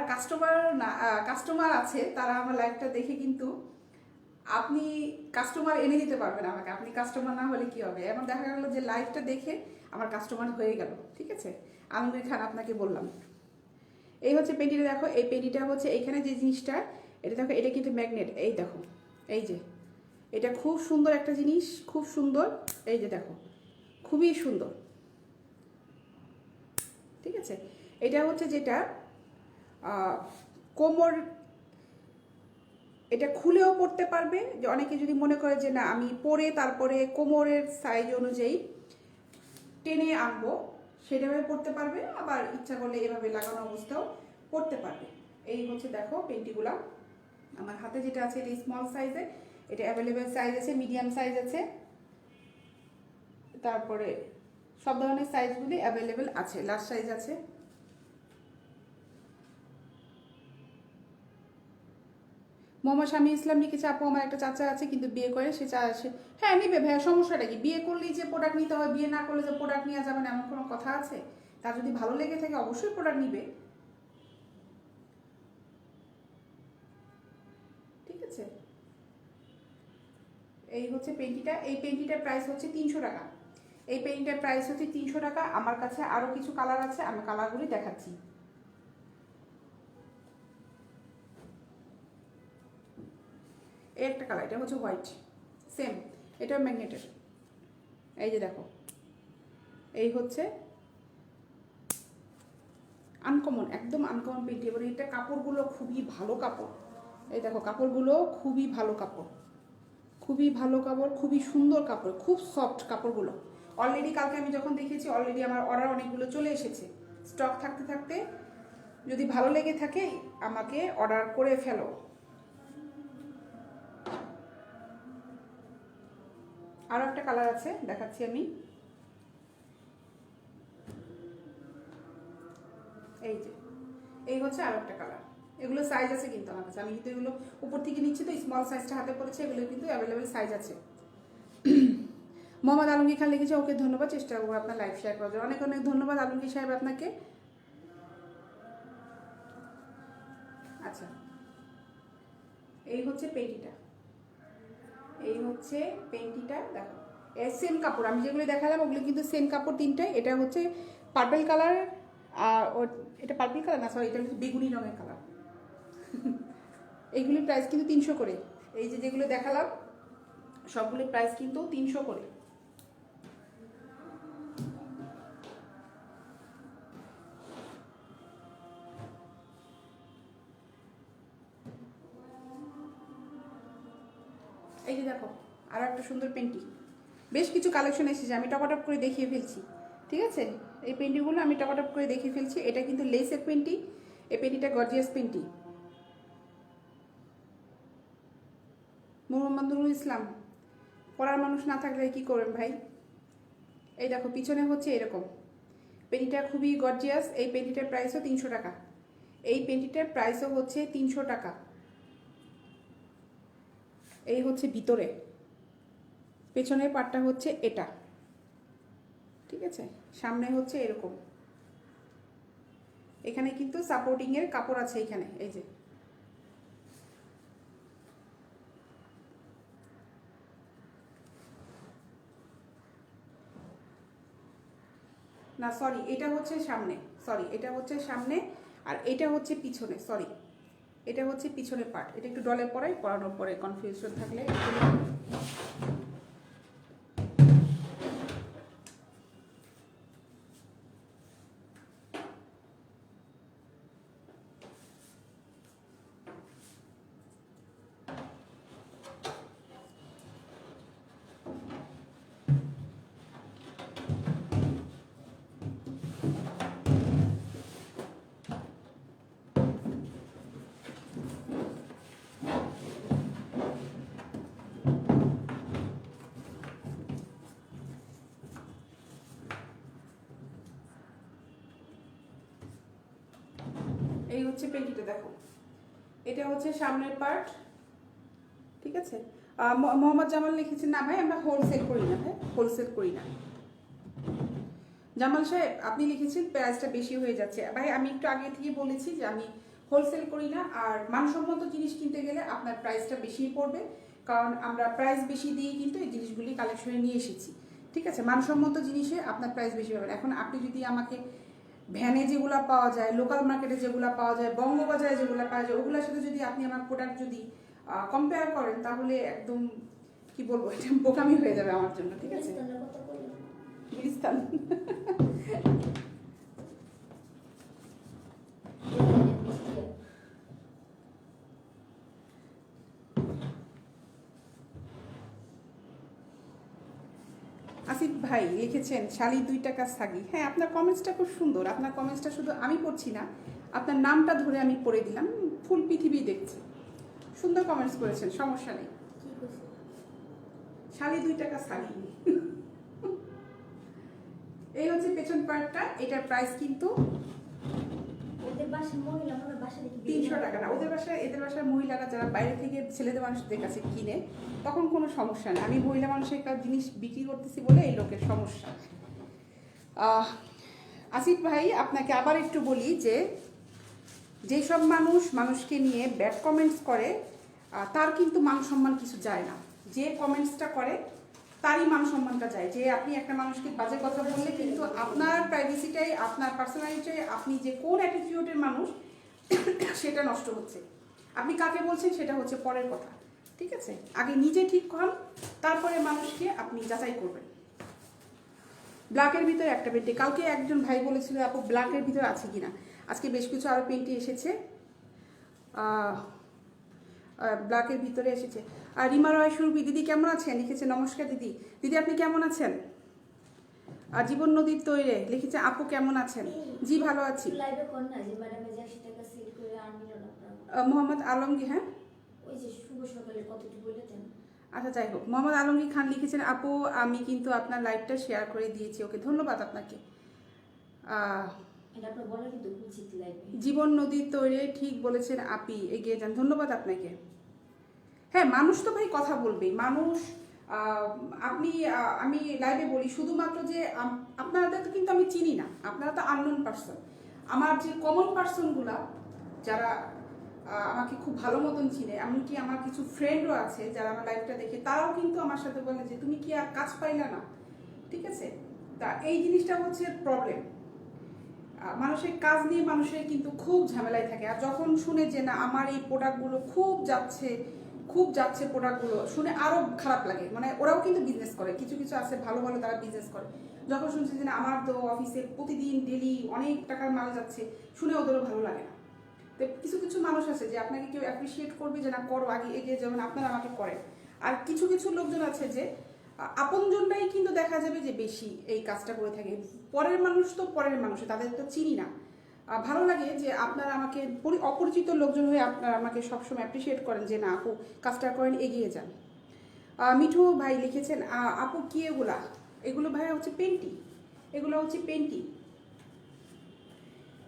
কাস্টমার আছে তারা আমার লাইভটা দেখে কিন্তু আপনি কাস্টমার এনে দিতে পারবেন আমাকে। আপনি কাস্টমার না হলে কি হবে? এমন দেখা গেল যে লাইভটা দেখে আমার কাস্টমার হয়ে গেল। ঠিক আছে, আলমগীর খান আপনাকে বললাম। এই হচ্ছে পেন্টিটা, দেখো এই পেন্টিটা হচ্ছে এখানে যে জিনিসটা, এটা দেখো, এটা কিন্তু ম্যাগনেট। এই দেখো, এই যে এটা খুব সুন্দর একটা জিনিস, খুব সুন্দর। এই যে দেখো, খুবই সুন্দর। ঠিক আছে, এটা হচ্ছে যেটা কোমর, এটা খুলেও পড়তে পারবে। যে অনেকে যদি মনে করে যে না আমি পরে তারপরে কোমরের সাইজ অনুযায়ী টেনে আনবো, সেভাবে পড়তে পারবে। আবার ইচ্ছা করলে এভাবে লাগানো অবস্থাও পড়তে পারবে। এই হচ্ছে দেখো পেন্টিগুলা, আমার হাতে যেটা আছে এটা স্মল সাইজে, এটা অ্যাভেলেবেল সাইজ আছে, মিডিয়াম সাইজ আছে, তারপরে সব ধরনের সাইজগুলি অ্যাভেলেবেল আছে, লার্জ সাইজ আছে। মোহাম্মদ শামী ইসলাম লিখেছে, আপু আমার একটা চাচা আছে কিন্তু বিয়ে করে, সে হ্যাঁ নিবে ভাইয়া, সমস্যাটা কি? বিয়ে করলেই যে প্রোডাক্ট নিতে হয়, বিয়ে না করলে যে প্রোডাক্ট নেওয়া যাবে না এমন কোনো কথা আছে? তার যদি ভালো লেগে থাকে অবশ্যই প্রোডাক্ট নিবে। ঠিক আছে, এই হচ্ছে পেন্টিটা। এই পেন্টিটার প্রাইস হচ্ছে 300 টাকা। এই পেন্টিটার প্রাইস হচ্ছে 300 টাকা। আমার কাছে আরও কিছু কালার আছে, আমি কালারগুলি দেখাচ্ছি। এই একটা কালার, এটা হচ্ছে হোয়াইট, সেম, এটা ম্যাগনেটের। এই যে দেখো, এই হচ্ছে আনকমন, একদম আনকমন পেন্টি। এবং এটা কাপড়গুলো খুবই ভালো কাপড়। এই দেখো কাপড়গুলো খুবই ভালো কাপড়, খুবই ভালো কাপড়, খুবই সুন্দর কাপড়, খুব সফট কাপড়গুলো। অলরেডি কালকে আমি যখন দেখেছি, অলরেডি আমার অর্ডার অনেকগুলো চলে এসেছে। স্টক থাকতে থাকতে যদি ভালো লেগে থাকে আমাকে অর্ডার করে ফেলো। আরও একটা কালার আছে, দেখাচ্ছি আমি। এই যে, এই হচ্ছে আরও একটা কালার। এগুলো সাইজ আছে কিন্তু আমার কাছে, আমি কিন্তু এগুলো উপর থেকে নিচ্ছি তো স্মল সাইজটা হাতে পড়েছে, এগুলো কিন্তু অ্যাভেলেবেল সাইজ আছে। মোহাম্মদ আলমগীর খান লিখেছে, ওকে ধন্যবাদ, চেষ্টা করবো আপনার লাইভ শেয়ার করার জন্য। অনেক অনেক ধন্যবাদ আলমগীর সাহেব আপনাকে। আচ্ছা, এই হচ্ছে পেন্টিটা, এই হচ্ছে পেন্টিটা। দেখো সেম কাপড়, আমি যেগুলো দেখালাম ওগুলো কিন্তু সেম কাপড় তিনটাই। এটা হচ্ছে পার্পল কালার, আর এটা পার্পল কালার না, সরি, এটা হচ্ছে বেগুনি রঙের কালার। এইগুলির প্রাইস কিন্তু 300 করে। এই যে যেগুলো দেখালাম সবগুলির প্রাইস কিন্তু 300 করে। এই যে দেখো আরও একটা সুন্দর পেন্টি, বেশ কিছু কালেকশন এসেছে, আমি টপাটপ করে দেখিয়ে ফেলছি। ঠিক আছে, এই পেন্টিগুলো আমি টপাটপ করে দেখিয়ে ফেলছি। এটা কিন্তু লেসের পেন্টি, এই পেন্টিটা গর্জিয়াস পেন্টি। মোহাম্মদ নুরুল ইসলাম, পড়ার মানুষ না থাকলে কি করবেন ভাই? এই দেখো পিছনে হচ্ছে এরকম, পেন্টিটা খুবই গর্জিয়াস। এই পেন্টিটার প্রাইসও 300 টাকা। এই পেন্টিটার প্রাইসও হচ্ছে 300 টাকা। এই হচ্ছে ভিতরে, পেছনের পাটটা হচ্ছে এটা। ঠিক আছে, সামনে হচ্ছে এরকম, এখানে কিন্তু সাপোর্টিং এর কাপড় আছে এখানে, এই যে না সরি এটা হচ্ছে সামনে, সরি এটা হচ্ছে সামনে, আর এটা হচ্ছে পিছনে, সরি এটা হচ্ছে পিছনের পার্ট। এটা একটু ডলে পড়াই, পড়ানোর পরে কনফিউশন থাকলে এই হচ্ছে পেন্টিটা দেখো, এটা হচ্ছে সামনের পার্ট, ঠিক আছে। মোহাম্মদ জামাল লিখেছেন না ভাই আমরা হোলসেল করি না, ভাই হোলসেল করি না। জামাল সাহেব আপনি লিখেছেন প্রাইসটা বেশি হয়ে যাচ্ছে, ভাই আমি একটু আগে থেকে বলেছি যে আমি হোলসেল করি না, আর মানসম্মত জিনিস কিনতে গেলে আপনার প্রাইসটা বেশিই পড়বে, কারণ আমরা প্রাইস বেশি দিয়ে কিন্তু এই জিনিসগুলি কালেকশনে নিয়ে এসেছি, ঠিক আছে। মানসম্মত জিনিসে আপনার প্রাইস বেশি পাবেন। এখন আপনি যদি আমাকে ভ্যানে যেগুলো পাওয়া যায়, লোকাল মার্কেটে যেগুলো পাওয়া যায়, বঙ্গবাজারে যেগুলো পাওয়া যায়, ওগুলোর সাথে যদি আপনি আমার প্রোডাক্ট যদি কম্পেয়ার করেন তাহলে একদম কি বলবো, এটা বোকামি হয়ে যাবে আমার জন্য, ঠিক আছে। গুলিস্তান আসিফ ভাই লিখেছেন শালি 2 টাকা সাগি। হ্যাঁ আপনার কমেন্টসটা খুব সুন্দর, আপনার কমেন্টসটা শুধু আমি পড়ছি না, আপনার নামটা ধরে আমি পড়ে দিলাম, ফুল পৃথিবী দেখছে। সুন্দর কমেন্টস করেছেন, সমস্যা নেই। শালি 2 টাকা সাগি। এই হচ্ছে পেছন পার্টটা, এটার প্রাইস কিন্তু 300 টাকা না। ওদের বাসায়, এদের বাসায় মহিলারা যারা বাইরে থেকে ছেলেদের মানুষদের কাছে কিনে তখন কোনো সমস্যা নেই। আমি মহিলা মানুষের একটা জিনিস বিক্রি করতেছি বলে এই লোকের সমস্যা। আসিফ ভাই আপনাকে আবার একটু বলি যে যেসব মানুষ মানুষকে নিয়ে ব্যাড কমেন্টস করে তার কিন্তু মান সম্মান কিছু যায় না। যে কমেন্টসটা করে তারই মান সম্মানটা যায়। যে আপনি একটা মানুষকে বাজে কথা বললে কিন্তু আপনার প্রাইভেসিটাই, আপনার পার্সোনালিটাই, আপনি যে কোন অ্যাটিটিউডের মানুষ সেটা নষ্ট হচ্ছে। আপনি কাকে বলছেন সেটা হচ্ছে পরের কথা, ঠিক আছে। আগে নিজে ঠিক হন, তারপরে মানুষকে আপনি যাচাই করবেন। ব্ল্যাকের ভিতরে একটা পেন্টি, কালকে একজন ভাই বলেছিল আপু ব্ল্যাকের ভিতরে আছে কিনা, আজকে বেশ কিছু আরও পেন্টি এসেছে, ব্ল্যাকের ভিতরে এসেছে। আর রিমা রয় সুরভি দিদি কেমন আছেন লিখেছে, নমস্কার দিদি। দিদি আপনি কেমন আছেন? আর জীবন নদীর তৈরে লিখেছে আপু কেমন আছেন? জি ভালো আছি। মোহাম্মদ আলমগীর, হ্যাঁ আচ্ছা যাই হোক, মোহাম্মদ আলমগীর খান লিখেছেন আপু আমি কিন্তু আপনার লাইভটা শেয়ার করে দিয়েছি। ওকে ধন্যবাদ আপনাকে। জীবন নদীর তৈরি ঠিক বলেছেন আপি, এগিয়ে যান, ধন্যবাদ আপনাকে। হ্যাঁ মানুষ তো ভাই কথা বলবেই, মানুষ আপনি আমি লাইভে বলি শুধুমাত্র যে আপনাদের তো কিন্তু আমি চিনি না, আপনারা তো আননোন পার্সন। আমার যে কমন পার্সনগুলা যারা আমাকে খুব ভালো মতন চিনে, এমনকি আমার কিছু ফ্রেন্ডও আছে যারা আমার লাইভটা দেখে, তারাও কিন্তু আমার সাথে বলে যে তুমি কি আর কাজ পাইলা না, ঠিক আছে। তা এই জিনিসটা হচ্ছে প্রবলেম, মানুষের কাজ নিয়ে মানুষের কিন্তু খুব ঝামেলায় থাকে। আর যখন শুনে যে না আমার এই প্রোডাক্টগুলো খুব যাচ্ছে প্রোডাক্টগুলো শুনে আরও খারাপ লাগে। মানে ওরাও কিন্তু বিজনেস করে, কিছু কিছু আছে ভালো ভালো তারা বিজনেস করে, যখন শুনছে যে না আমার তো অফিসে প্রতিদিন ডেলি অনেক টাকার মাল যাচ্ছে, শুনে ওদেরও ভালো লাগে না। তো কিছু কিছু মানুষ আছে যে আপনাকে কেউ অ্যাপ্রিসিয়েট করবে যে না করো আগে এগিয়ে, যেমন আপনারা আমাকে করেন। আর কিছু কিছু লোকজন আছে যে আপনজনটাই কিন্তু দেখা যাবে যে বেশি এই কাজটা করে থাকে, পরের মানুষ তো পরের মানুষ, তাদের তো চিনি না। ভালো লাগে যে আপনারা আমাকে অপরিচিত লোকজন হয়ে আপনারা আমাকে সবসময় অ্যাপ্রিসিয়েট করেন যে না আপু কাজটা করেন, এগিয়ে যান। মিঠু ভাই লিখেছেন আপু কি এগুলো ভাই হচ্ছে পেন্টি, এগুলো হচ্ছে পেন্টি,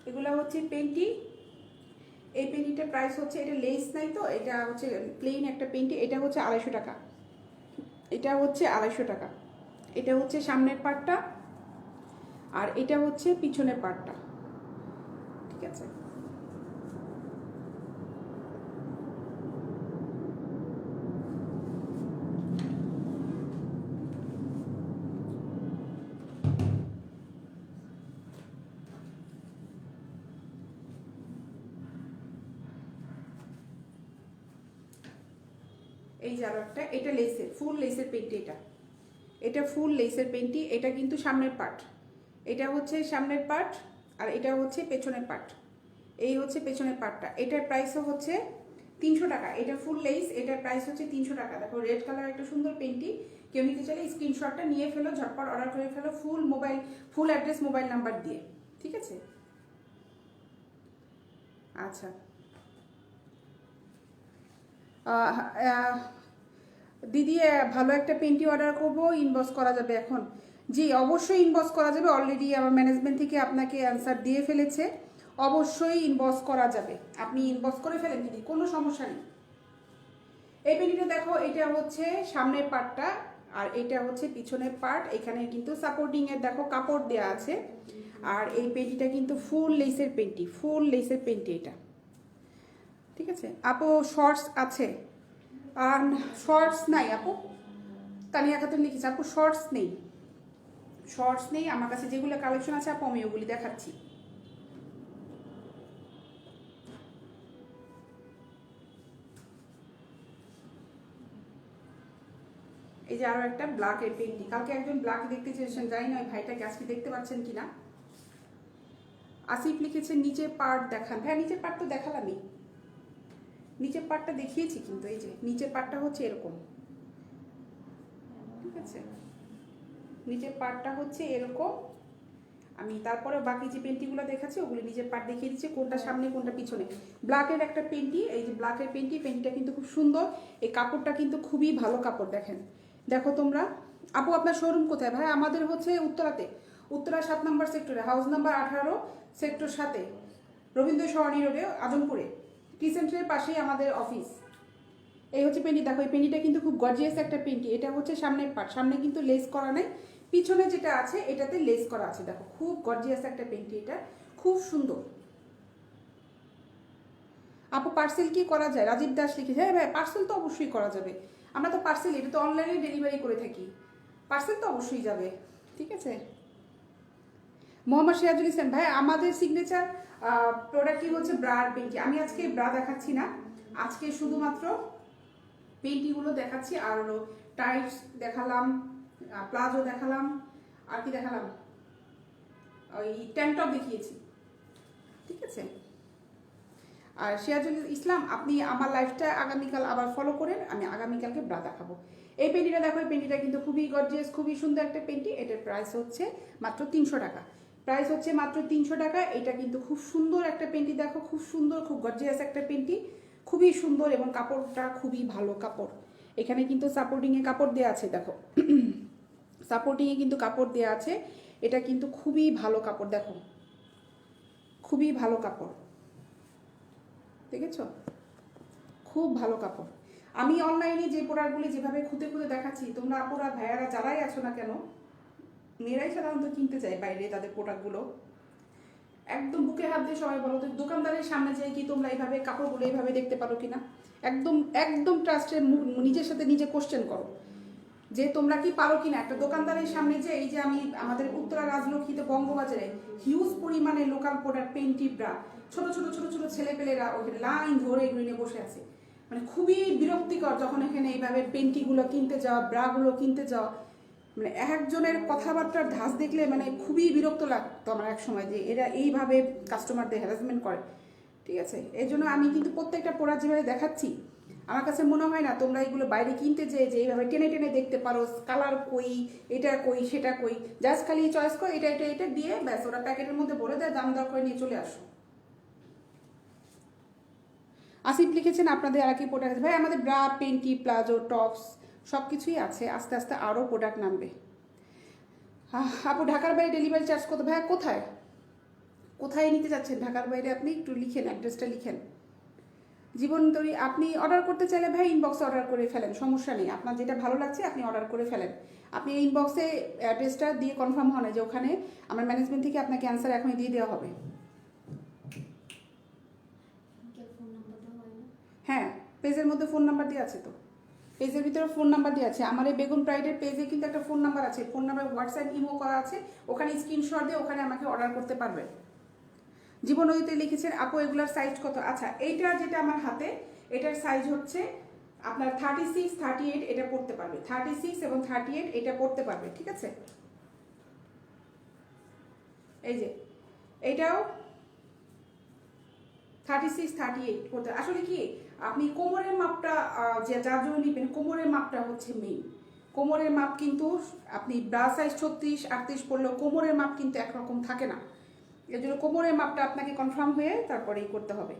এগুলো হচ্ছে পেন্টি। এই পেন্টিটার প্রাইস হচ্ছে, এটা লেস নাই তো, এটা হচ্ছে প্লেন একটা পেন্টি, এটা হচ্ছে 250 টাকা, এটা হচ্ছে 250 টাকা। এটা হচ্ছে সামনের পার্টটা, আর এটা হচ্ছে পিছনের পার্টটা, ঠিক আছে। এই যে আরো একটা, এটা লেসের, ফুল লেসের পেন্টি, এটা ফুল লেসের পেন্টি। এটা কিন্তু সামনের পার্ট, এটা হচ্ছে সামনের পার্ট, আর এটা হচ্ছে পেছনের পার্ট। এই হচ্ছে পেছনের পার্টটা। এটার প্রাইসও হচ্ছে 300 টাকা। এটা ফুল লেস, এটার প্রাইস হচ্ছে 300 টাকা। দেখো রেড কালার একটা সুন্দর পেন্টি, কেউ নিতে চাইলে স্ক্রিনশটটা নিয়ে ফেলো, ঝটপট অর্ডার করে ফেলো, ফুল অ্যাড্রেস মোবাইল নাম্বার দিয়ে, ঠিক আছে। আচ্ছা, দিদি ভালো একটা পেন্টি অর্ডার করবো, ইনবক্স করা যাবে এখন? জি অবশ্যই ইনবক্স করা যাবে, অলরেডি আমার ম্যানেজমেন্ট থেকে আপনাকে অ্যান্সার দিয়ে ফেলেছে, অবশ্যই ইনবক্স করা যাবে, আপনি ইনবক্স করে ফেলেন দিদি, কোনো সমস্যা নেই। এই পেন্টিটা দেখো, এটা হচ্ছে সামনের পার্টটা আর এটা হচ্ছে পিছনের পার্ট। এখানে কিন্তু সাপোর্টিং এর দেখো কাপড় দেওয়া আছে। আর এই পেন্টিটা কিন্তু ফুল লেসের পেন্টি, ফুল লেসের পেন্টি এটা, ঠিক আছে। আপু শর্টস আছে? আর শর্টস নাই আপু, তানিয়া খাতুন লিখেছে আপু শর্টস নেই, শর্টস নেই আমার কাছে। যেগুলো কালেকশন আছে আপু আমি ওগুলি দেখাচ্ছি। এই যে আরো একটা ব্ল্যাকের পেন্টি, কালকে একজন ব্ল্যাক দেখতে চেয়েছেন, জানি না ওই ভাইটাকে আজকে দেখতে পাচ্ছেন কিনা। আসিফ লিখেছে নিচের পার্ট দেখান। হ্যাঁ নিচের পার্ট তো দেখালামই, নিচের পার্টটা দেখিয়েছি কিন্তু। এই যে নিচের পার্টটা হচ্ছে এরকম, ঠিক আছে, নিচের পার্টটা হচ্ছে এরকম। আমি তারপরে বাকি যে পেন্টিগুলো দেখাচ্ছি ওগুলি নিজের পার্ট দেখিয়ে দিচ্ছি, কোনটা সামনে কোনটা পিছনে। ব্ল্যাকের একটা পেন্টি, এই যে ব্ল্যাকের পেন্টিটা কিন্তু খুব সুন্দর। এই কাপড়টা কিন্তু খুবই ভালো কাপড়, দেখেন, দেখো তোমরা। আপু আপনার শোরুম কোথায়? ভাই আমাদের হচ্ছে উত্তরাতে, উত্তরা 7 নম্বর সেক্টরে, হাউস নাম্বার 18, সেক্টর 7, রবীন্দ্র সরণি রোডে, আজমপুরে, টি সেন্টারের পাশেই আমাদের অফিস। এই হচ্ছে পেন্টি, দেখো এই পেন্টিটা কিন্তু খুব গর্জিয়াস একটা পেন্টি। এটা হচ্ছে সামনের পার্ট, সামনে কিন্তু লেস করা নেই, পিছনে যেটা আছে এটাতে লেস করা আছে। দেখো খুব গর্জিয়াস একটা পেন্টি, এটা খুব সুন্দর। আপু পার্সেল কি করা যায়? রাজীব দাস লিখেছে, হ্যাঁ ভাই পার্সেল তো অবশ্যই করা যাবে, আমরা তো পার্সেল, এটা তো অনলাইনে ডেলিভারি করে থাকি, পার্সেল তো অবশ্যই যাবে, ঠিক আছে। মোহাম্মদ সিরাজুল ইসলাম ভাই আমাদের সিগনেচার প্রোডাক্টই হচ্ছে ব্রা আর পেন্টি। আমি আজকে ব্রা দেখাচ্ছি না, আজকে শুধুমাত্র পেন্টিগুলো দেখাচ্ছি। আর হলো টাইটস দেখালাম, প্লাজো দেখালাম, আর কি দেখালাম, ওই ট্যাঙ্ক টপ দেখিয়েছি, ঠিক আছে। আর সিরাজুল ইসলাম আপনি আমার লাইফটা আগামীকাল আবার ফলো করেন, আমি আগামীকালকে ব্রা দেখাবো। এই পেন্টিটা দেখো, এই পেন্টিটা কিন্তু খুবই গর্জিয়াস, খুবই সুন্দর একটা পেন্টি। এটার প্রাইস হচ্ছে মাত্র 300 টাকা, প্রাইস হচ্ছে মাত্র 300 টাকা। এটা কিন্তু খুব সুন্দর একটা পেন্টি, দেখো খুব সুন্দর, খুব গর্জিয়াস একটা পেন্টি, খুবই সুন্দর এবং কাপড়টা খুবই ভালো কাপড়। এখানে কিন্তু সাপোর্টিংয়ে কাপড় দেওয়া আছে, দেখো সাপোর্টিংয়ে কিন্তু কাপড় দেওয়া আছে। এটা কিন্তু খুবই ভালো কাপড়, দেখো খুবই ভালো কাপড়, দেখেছো, খুব ভালো কাপড়। আমি অনলাইনে যে প্রোডাক্টগুলি যেভাবে খুঁতে খুঁতে দেখাচ্ছি, তোমরা আপুরা ভাইয়ারা যারাই আছো না কেন, মেয়েরাই সাধারণত কিনতে চায় বাইরে তাদের প্রোডাক্টগুলো, একদম বুকে হাত দিয়ে সবাই বলো তো, দোকানদারের সামনে যেয়ে কি তোমরা এইভাবে কাপড়গুলো এইভাবে দেখতে পারো কিনা? একদম একদম ট্রাস্টের, নিজের সাথে নিজে কোশ্চেন করো যে তোমরা কি পারো কিনা। একটা দোকানদারের সামনে যে, এই যে আমি আমাদের উত্তরা রাজলক্ষ্মীতে বঙ্গবাজারে হিউজ পরিমাণে লোকাল প্রোডাক্ট, পেন্টি, ব্রা, ছোট ছোট ছোট ছোট ছেলেপেলেরা ওখানে লাইন ধরে এগুলো নিয়ে বসে আছে। মানে খুবই বিরক্তিকর যখন এখানে এইভাবে পেন্টিগুলো কিনতে যাওয়া, ব্রাগুলো কিনতে যাওয়া, মানে একজনের কথাবার্তার ধাঁচ দেখলে মানে খুবই বিরক্ত লাগতো আমার এক সময়, যে এরা এইভাবে কাস্টমারদের হ্যারাসমেন্ট করে, ঠিক আছে। এই জন্য আমি কিন্তু প্রত্যেকটা প্রোডাক্ট যেভাবে দেখাচ্ছি, আমার কাছে মনে হয় না তোমরা এগুলো বাইরে কিনতে যে এইভাবে টেনে টেনে দেখতে পারো, কালার কই, এটা কই সেটা কই, জাস্ট খালি চয়েস করো এটা এটা এটা দিয়ে ব্যাস, ওরা প্যাকেটের মধ্যে ভরে দেয়, দাম দর করে নিয়ে চলে আসো। আসিফ লিখেছেন আপনাদের আর কি প্রোডাক্ট আছে? ভাই আমাদের ব্রা, পেন্টি, প্লাজো, টপস সব কিছুই আছে, আস্তে আস্তে আরও প্রোডাক্ট নামবে। আপু ঢাকার বাইরে ডেলিভারি চার্জ কত? ভাইয়া কোথায় কোথায় নিতে যাচ্ছেন ঢাকার বাইরে? আপনি একটু লিখেন, অ্যাড্রেসটা লিখেন। জীবন তরি আপনি অর্ডার করতে চাইলে ভাই ইনবক্সে অর্ডার করে ফেলেন, সমস্যা নেই। আপনার যেটা ভালো লাগছে আপনি অর্ডার করে ফেলেন। আপনি ইনবক্সে অ্যাড্রেসটা দিয়ে কনফার্ম হন যে ওখানে আমার ম্যানেজমেন্ট থেকে আপনাকে অ্যান্সার এখনই দিয়ে দেওয়া হবে। ফোন নাম্বার দেওয়া হয় না? হ্যাঁ, পেজের মধ্যে ফোন নাম্বার দিয়ে আছে তো, পেজের ভিতরে ফোন নাম্বার দিয়ে আছে। আমার এই বেগুন প্রাইডের পেজে কিন্তু একটা ফোন নাম্বার আছে, ফোন নাম্বার হোয়াটসঅ্যাপ ইমো করা আছে, ওখানে স্ক্রিনশট দিয়ে ওখানে আমাকে অর্ডার করতে পারবেন। জীবন নদীতে লিখেছেন আপু এগুলার সাইজ কত? আচ্ছা, এইটা যেটা আমার হাতে এটার সাইজ হচ্ছে আপনার 36, 38 এটা পড়তে পারবে, 36 এবং 38 এটা পড়তে পারবে, ঠিক আছে। এই যে এইটাও 36, 38 পড়তে। আসলে কি আপনি কোমরের মাপটা যার জন্য নেবেন, কোমরের মাপটা হচ্ছে মেইন। কোমরের মাপ কিন্তু আপনি ব্রা সাইজ 36, 38 পড়লেও কোমরের মাপ কিন্তু একরকম থাকে না। এর জন্য কোমরের মাপটা আপনাকে কনফার্ম হয়ে তারপরেই করতে হবে।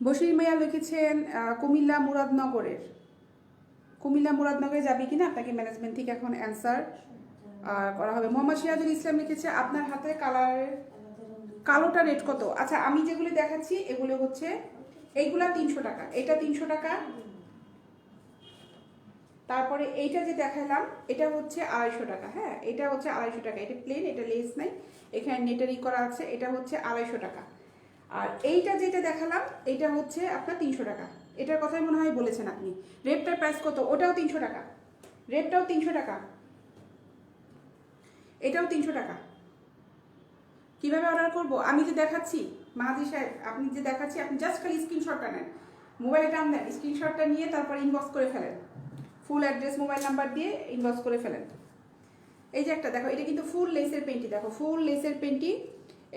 বশির মিয়া লিখেছেন কুমিল্লা মুরাদনগরের। কুমিল্লা মুরাদনগরে যাবে কিনা আপনাকে ম্যানেজমেন্ট থেকে এখন অ্যান্সার করা হবে। মোহাম্মদ সিরাজুল ইসলাম লিখেছে আপনার হাতে কালারের কালোটা রেট কত? আচ্ছা, আমি যেগুলি দেখাচ্ছি এগুলো হচ্ছে এইগুলা 300 টাকা, এটা 300 টাকা। তারপরে এইটা যে দেখালাম এটা হচ্ছে 250 টাকা। হ্যাঁ, এটা হচ্ছে 250 টাকা, এটা প্লেন, এটা লেস নাই, এখানে নেটারি করা আছে, এটা হচ্ছে 250 টাকা। আর এইটা যেটা দেখালাম এটা হচ্ছে আপনার 300 টাকা। এটার কথাই মনে হয় বলেছেন আপনি। রেপটার প্রাইস কত? ওটাও 300 টাকা, রেপটাও 300 টাকা, এটাও 300 টাকা। কিভাবে অর্ডার করব? আমি যে দেখাচ্ছি মাহাদি সাহেব, আপনি যে দেখাচ্ছি আপনি জাস্ট খালি স্ক্রিনশটটা নেন, মোবাইলে টান দেন, স্ক্রিনশটটা নিয়ে তারপর ইনবক্স করে ফেলেন, ফুল অ্যাড্রেস মোবাইল নাম্বার দিয়ে ইনবক্স করে ফেলেন। এই যে একটা দেখো, এটা কিন্তু ফুল লেসের পেন্টি, দেখো ফুল লেসের পেন্টি।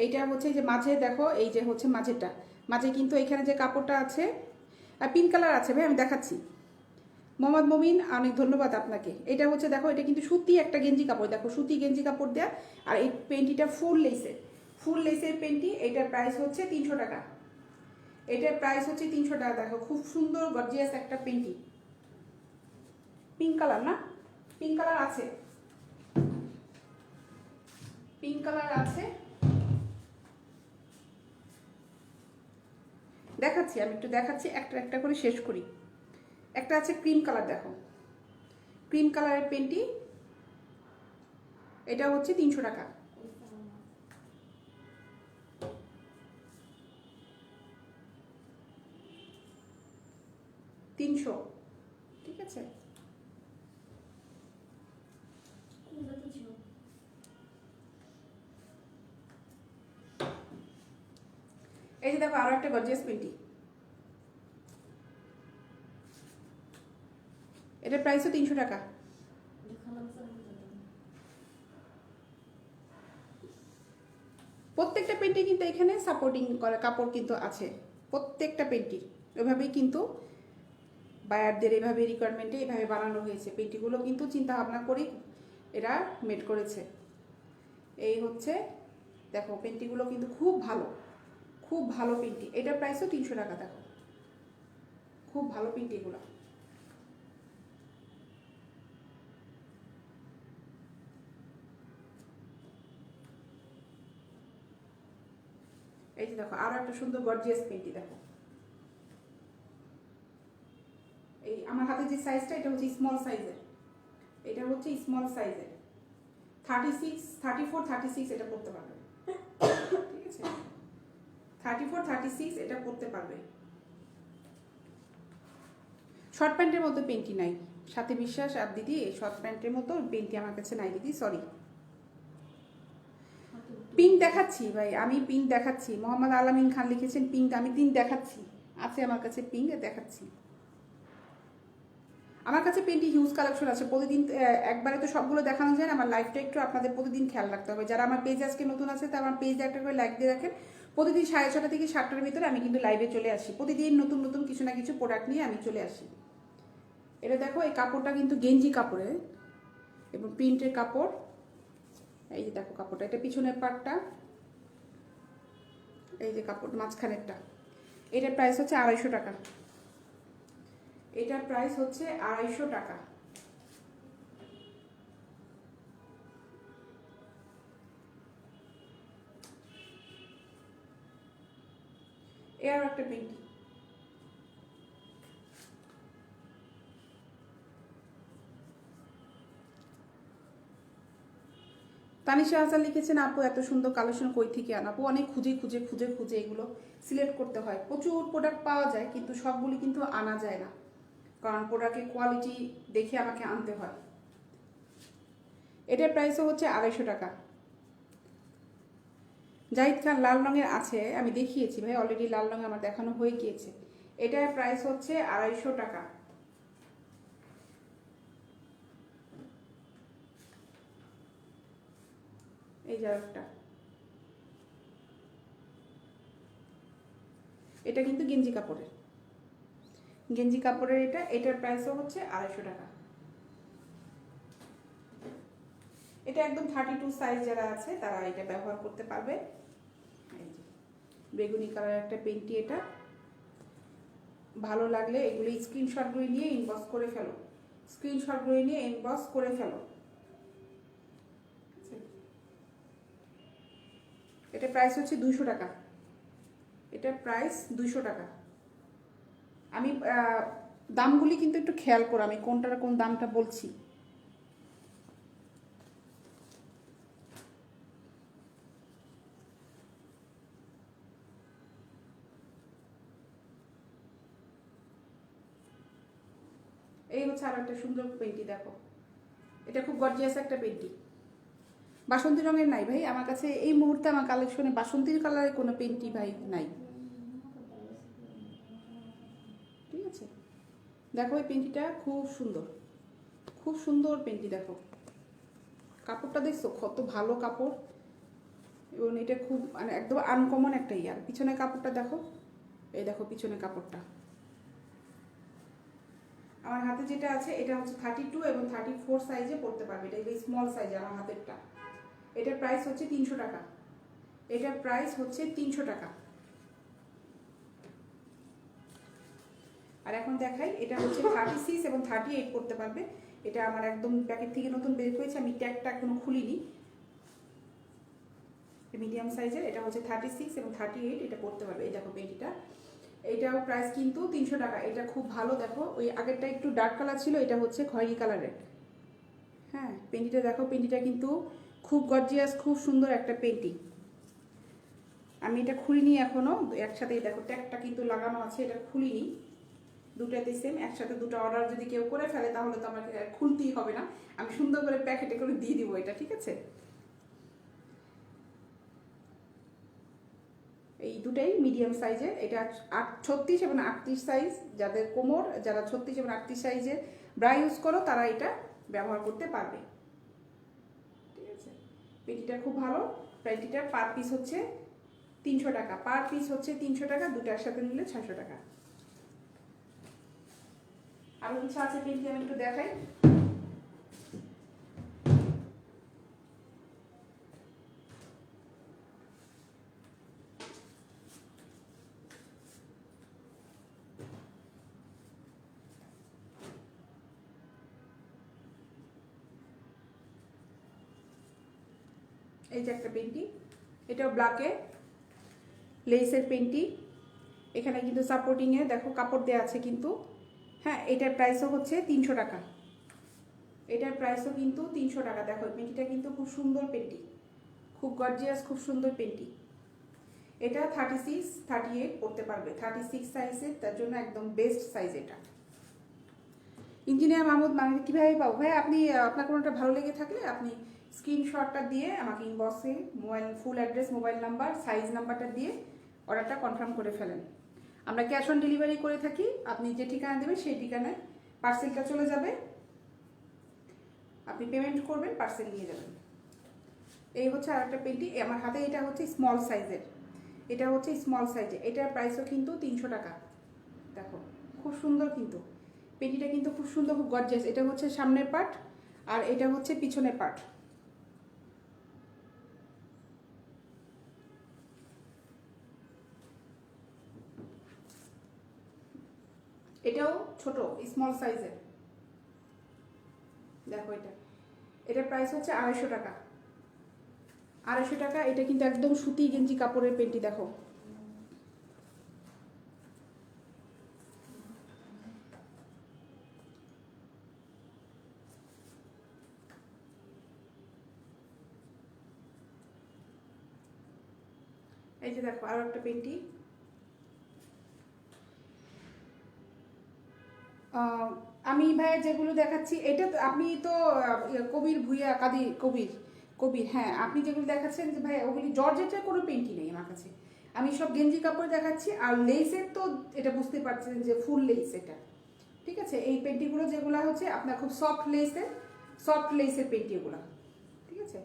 এইটা হচ্ছে যে মাঝে দেখো, এই যে হচ্ছে মাঝেরটা, মাঝে কিন্তু এখানে যে কাপড়টা আছে পিঙ্ক কালার আছে ভাই, আমি দেখাচ্ছি। মোহাম্মদ মমিন, অনেক ধন্যবাদ আপনাকে। এটা হচ্ছে দেখো, এটা কিন্তু সুতি একটা গেঞ্জি কাপড়, দেখো সুতি গেঞ্জি কাপড় দেয়া। আর এই পেন্টিটা ফুল লেসের, ফুল লেসের পেন্টি। এটার প্রাইস হচ্ছে 300 টাকা, এটার প্রাইস হচ্ছে 300 টাকা। দেখো খুব সুন্দর গর্জিয়াস একটা পেন্টি, পিঙ্ক কালার না? পিঙ্ক কালার আছে, পিঙ্ক কালার আছে, দেখাচ্ছি আমি একটু দেখাচ্ছি, একটা একটা করে শেষ করি। একটা আছে ক্রিম কালার, দেখো ক্রিম কালারের পেন্টি, এটা হচ্ছে 300 টাকা। 300, ঠিক আছে। এই যে দেখো আরো একটা গর্জিয়াস পেন্টি, এটার প্রাইসও 300 টাকা। প্রত্যেকটা পেন্টি কিন্তু এখানে সাপোর্টিং করা কাপড় কিন্তু আছে, প্রত্যেকটা পেন্টি এভাবেই কিন্তু বায়ারদের এভাবে রিকোয়ারমেন্টে এভাবে বানানো হয়েছে। পেন্টিগুলো কিন্তু চিন্তা ভাবনা করেই এরা মেড করেছে। এই হচ্ছে দেখো, পেন্টিগুলো কিন্তু খুব ভালো, খুব ভালো পেন্টি। এটার প্রাইসও 300 টাকা। দেখো খুব ভালো পেন্টিগুলো। এই যে দেখো আরো একটা সুন্দর গর্জিয়াস পেন্টি, দেখো এই আমার হাতে যে সাইজটা এটা হচ্ছে স্মল সাইজের, এটা হচ্ছে স্মল সাইজের 36, 34, 36 এটা পড়তে পারবে, ঠিক আছে। 34, 36 এটা পড়তে পারবে। শর্ট প্যান্টের মতো পেন্টি নাই, সাথে বিশ্বাস আর দিদি, শর্ট প্যান্টের মতো পেন্টি আমার কাছে নাই দিদি, সরি। পিঙ্ক দেখাচ্ছি ভাই, আমি পিঙ্ক দেখাচ্ছি। মোহাম্মদ আলামিন খান লিখেছেন পিঙ্ক, আমি পিঙ্ক দেখাচ্ছি, আছে আমার কাছে পিঙ্ক দেখাচ্ছি। আমার কাছে পেন্টি হিউজ কালেকশন আছে, প্রতিদিন একবারে তো সবগুলো দেখানো যায় না। আমার লাইফটা একটু আপনাদের প্রতিদিন খেয়াল রাখতে হবে। যারা আমার পেজ আজকে নতুন আছে তারা আমার পেজে একটা করে লাইক দিয়ে রাখেন। প্রতিদিন 6:30 থেকে 7টার ভিতরে আমি কিন্তু লাইভে চলে আসি, প্রতিদিন নতুন নতুন কিছু না কিছু প্রোডাক্ট নিয়ে আমি চলে আসি। এটা দেখো, এই কাপড়টা কিন্তু গেঞ্জি কাপড়ের এবং প্রিন্টের কাপড়। এই যে দেখো কাপড়টা, এটা পিছনের পাটটা, এই যে কাপড় মাঝখানেরটা। এটার প্রাইস হচ্ছে 250 টাকা। এটার প্রাইস হচ্ছে 250 টাকা। এর একটা পেন্টি, তানিশা হাসান লিখেছেন, আপু এত সুন্দর কালেকশন কই থেকে আন? আপু অনেক খুঁজে খুঁজে খুঁজে খুঁজে এগুলো সিলেক্ট করতে হয়। প্রচুর প্রোডাক্ট পাওয়া যায় কিন্তু সবগুলি কিন্তু আনা যায় না, কারণ প্রোডাক্টের কোয়ালিটি দেখে আমাকে আনতে হয়। এটার প্রাইসও হচ্ছে 250 টাকা। জাহিদ খান, লাল রঙের আছে, আমি দেখিয়েছি ভাই অলরেডি, লাল রঙে আমার দেখানো হয়ে গিয়েছে। এটার প্রাইস হচ্ছে 250 টাকা। এই যে একটা, এটা কিন্তু গেঞ্জি কাপড়ের, গেঞ্জি কাপড়ের এটা, এটার প্রাইসও হচ্ছে 250 টাকা। এটা একদম 32 সাইজ যারা আছে তারা এটা ব্যবহার করতে পারবে। এই যে বেগুনি কালার একটা পেন্টি, এটা ভালো লাগলে এগুলো স্ক্রিনশটগুলো নিয়ে ইনবক্স করে ফেলো, স্ক্রিনশটগুলো নিয়ে ইনবক্স করে ফেলো। এটা প্রাইস হচ্ছে 200 টাকা। এটা প্রাইস 200 টাকা। আমি দামগুলি কিন্তু একটু খেয়াল করো, আমি কোনটার কোন দামটা বলছি। এই হচ্ছে আর একটা সুন্দর পেন্টি, দেখো এটা খুব গর্জিয়াস একটা পেন্টি। বাসন্তী রঙের নাই ভাই আমার কাছে এই মুহূর্তে, আমার কালেকশনে বাসন্তীর কালারের কোনো পেন্টি ভাই নাই। ঠিক আছে, দেখো এই পেন্টিটা খুব সুন্দর, খুব সুন্দর পেন্টি। দেখো কাপড়টা দেখছো কত ভালো কাপড়, এবং এটা খুব মানে একদম আনকমন একটা ইয়ার। পিছনের কাপড়টা দেখো, এই দেখো পিছনের কাপড়টা। আমার হাতে যেটা আছে এটা হচ্ছে 32 এবং 34 সাইজে পড়তে পারবে, এটা স্মল সাইজ আমার হাতেরটা। এটার প্রাইস হচ্ছে 300 টাকা। এটার প্রাইস হচ্ছে 300 টাকা। আর এখন দেখাই, এটা হচ্ছে 36 এবং 38 পড়তে পারবে। এটা আমার একদম প্যাকেট থেকে নতুন বের হয়েছে, আমি ট্যাগটা এখনো খুলিনি। মিডিয়াম সাইজের, এটা হচ্ছে 36 এবং 38, এটা পড়তে পারবে। এই দেখো পেন্টিটা, এইটাও প্রাইস কিন্তু 300 টাকা। এটা খুব ভালো, দেখো ওই আগেরটা একটু ডার্ক কালার ছিল, এটা হচ্ছে খয়েরি কালারের। হ্যাঁ পেন্টিটা দেখো, পেন্টিটা কিন্তু খুব গর্জিয়াস, খুব সুন্দর একটা পেন্টি। আমি এটা খুলিনি এখনো, একসাথে দেখো ট্যাগটা কিন্তু লাগানো আছে, এটা খুলিনি। দুটাতে সেম, একসাথে দুটো অর্ডার যদি কেউ করে ফেলে তাহলে তো আমাকে খুলতেই হবে না, আমি সুন্দর করে প্যাকেটে করে দিয়ে দিব এটা। ঠিক আছে, এই দুটাই মিডিয়াম সাইজের। এটা 36 এবং 38 সাইজ, যাদের কোমর, যারা 36 এবং 38 সাইজের ব্রা ইউজ করো তারা এটা ব্যবহার করতে পারবে। ঠিক আছে, পেটিটা খুব ভালো। পেটিটার পার পিস হচ্ছে 300 টাকা, পার পিস হচ্ছে 300 টাকা, দুটার সাথে নিলে 600 টাকা। আরো কিছু আছে পেন্টি, আমি একটু দেখাই। এই যে একটা পেন্টি, এটাও ব্ল্যাকে লেসের পেন্টি। এখানে কিন্তু সাপোর্টিংয়ে দেখো কাপড় দেওয়া আছে কিন্তু। হ্যাঁ এটার প্রাইসও হচ্ছে 300 টাকা। এটার প্রাইসও কিন্তু 300 টাকা। দেখো পেন্টিটা কিন্তু খুব সুন্দর পেন্টি, খুব গর্জিয়াস, খুব সুন্দর পেন্টি। এটা 36 38 পড়তে পারবে, 36 সাইজের, তার জন্য একদম বেস্ট সাইজ এটা। ইঞ্জিনিয়ার মাহমুদ, মানে কীভাবে পাবো ভাই? আপনি আপনার কোনোটা ভালো লেগে থাকলে আপনি স্ক্রিনশটটা দিয়ে আমাকে ইনবক্সে mobile full address, mobile number, size নাম্বারটা দিয়ে অর্ডারটা কনফার্ম করে ফেলেন। আমরা ক্যাশ অন ডেলিভারি করে থাকি, আপনি যে ঠিকানা দেবেন সেই ঠিকানায় পার্সেলটা চলে যাবে, আপনি পেমেন্ট করবেন, পার্সেল নিয়ে যাবেন। এই হচ্ছে আর একটা পেন্টি আমার হাতে, এটা হচ্ছে স্মল সাইজের, এটা হচ্ছে স্মল সাইজের। এটার প্রাইসও কিন্তু 300 টাকা। দেখো খুব সুন্দর কিন্তু পেন্টিটা, কিন্তু খুব সুন্দর, খুব গর্জিয়াস। এটা হচ্ছে সামনের পার্ট আর এটা হচ্ছে পিছনের পার্ট। এটাও ছোট স্মল সাইজের, দেখো এটার প্রাইস হচ্ছে 250 টাকা। 250 টাকা। এটা কিন্তু একদম সুতি গেঞ্জি কাপড়ের পেন্টি, দেখো এই যে দেখো আরো একটা পেন্টি। আমি ভাই যেগুলো দেখাচ্ছি এটা আপনি তো কবির ভুইয়া কাদি কবির কবির, হ্যাঁ আপনি যেগুলো দেখাচ্ছেন যে ভাই ওগুলি জর্জেটের কোনো পেন্টি নেই আমার কাছে। আমি সব গেঞ্জি কাপড় দেখাচ্ছি। আর লেসের তো এটা বুঝতে পারছেন যে ফুল লেস এটা, ঠিক আছে। এই পেন্টিগুলো যেগুলো হচ্ছে আপনার খুব সফট লেসের পেন্টি এগুলো, ঠিক আছে।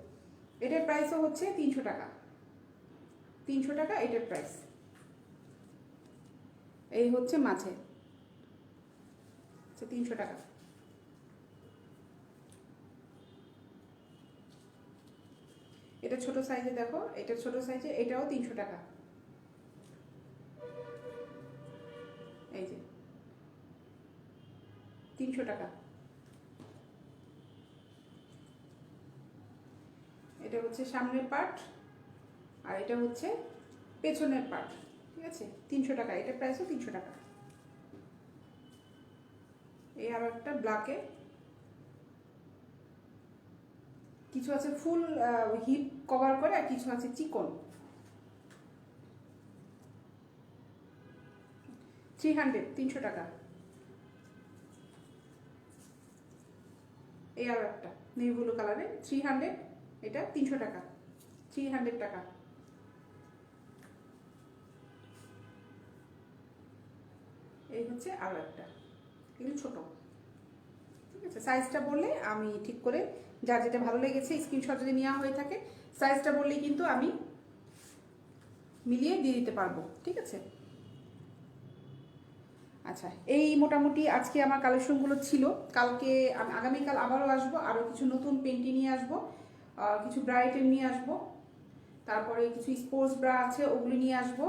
এটার প্রাইসও হচ্ছে 300 টাকা। 300 টাকা এটার প্রাইস। এই হচ্ছে মাঝে 300 টাকা। এটা ছোট সাইজে, দেখো এটা ছোট সাইজে, এটাও 300 টাকা। এই যে 300 টাকা। এটা হচ্ছে সামনের পার্ট আর এটা হচ্ছে পেছনের পার্ট, ঠিক আছে। 300 টাকা। এটার প্রাইসও 300 টাকা। এই আরো একটা ব্ল্যাকে, কিছু আছে ফুল হিপ কভার করে আর কিছু আছে চিকন। 300 টাকা। এই আরো একটা নেভি ব্লু কালারের 300, এটা 300 টাকা। 300 টাকা। এই হচ্ছে আরো একটা, এগুলো ছোট, ঠিক আছে। সাইজটা বললে আমি ঠিক করে, যার যেটা ভালো লেগেছে স্ক্রিনশট যদি নেওয়া হয়ে থাকে সাইজটা বললেই কিন্তু আমি মিলিয়ে দিয়ে দিতে পারবো, ঠিক আছে। আচ্ছা, এই মোটামুটি আজকে আমার কালেকশনগুলো ছিল। কালকে আগামীকাল আবারও আসবো, আরও কিছু নতুন পেন্টি নিয়ে আসবো, কিছু ব্রাইটের নিয়ে আসবো, তারপরে কিছু স্পোর্টস ব্রা আছে ওগুলি নিয়ে আসবো।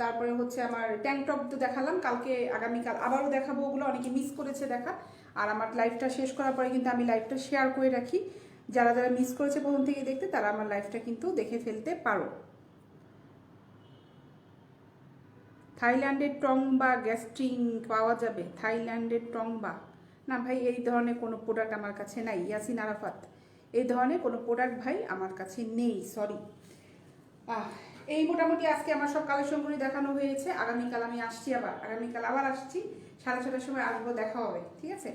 তারপরে হচ্ছে আমার ট্যাঙ্ক টপ তো দেখালাম, কালকে আগামীকাল আবারও দেখাবো। ওগুলো অনেকে মিস করেছে দেখা। আর আমার লাইভটা শেষ করার পরে কিন্তু আমি লাইভটা শেয়ার করে রাখি, যারা যারা মিস করেছে প্রথম থেকে দেখতে তারা আমার লাইভটা কিন্তু দেখে ফেলতে পারো। থাইল্যান্ডের টং বা গ্যাস্ট্রিং পাওয়া যাবে? থাইল্যান্ডের টং বা না ভাই, এই ধরনের কোনো প্রোডাক্ট আমার কাছে নাই। ইয়াসিন আরাফাত, এই ধরনের কোনো প্রোডাক্ট ভাই আমার কাছে নেই, সরি। এই মোটামুটি আজকে আমার সব কালেকশনগুলি দেখানো হয়েছে। আগামীকাল আমি আসছি, আগামীকাল আবার আসছি, 6:30টার সময় আসবো, দেখা হবে, ঠিক আছে।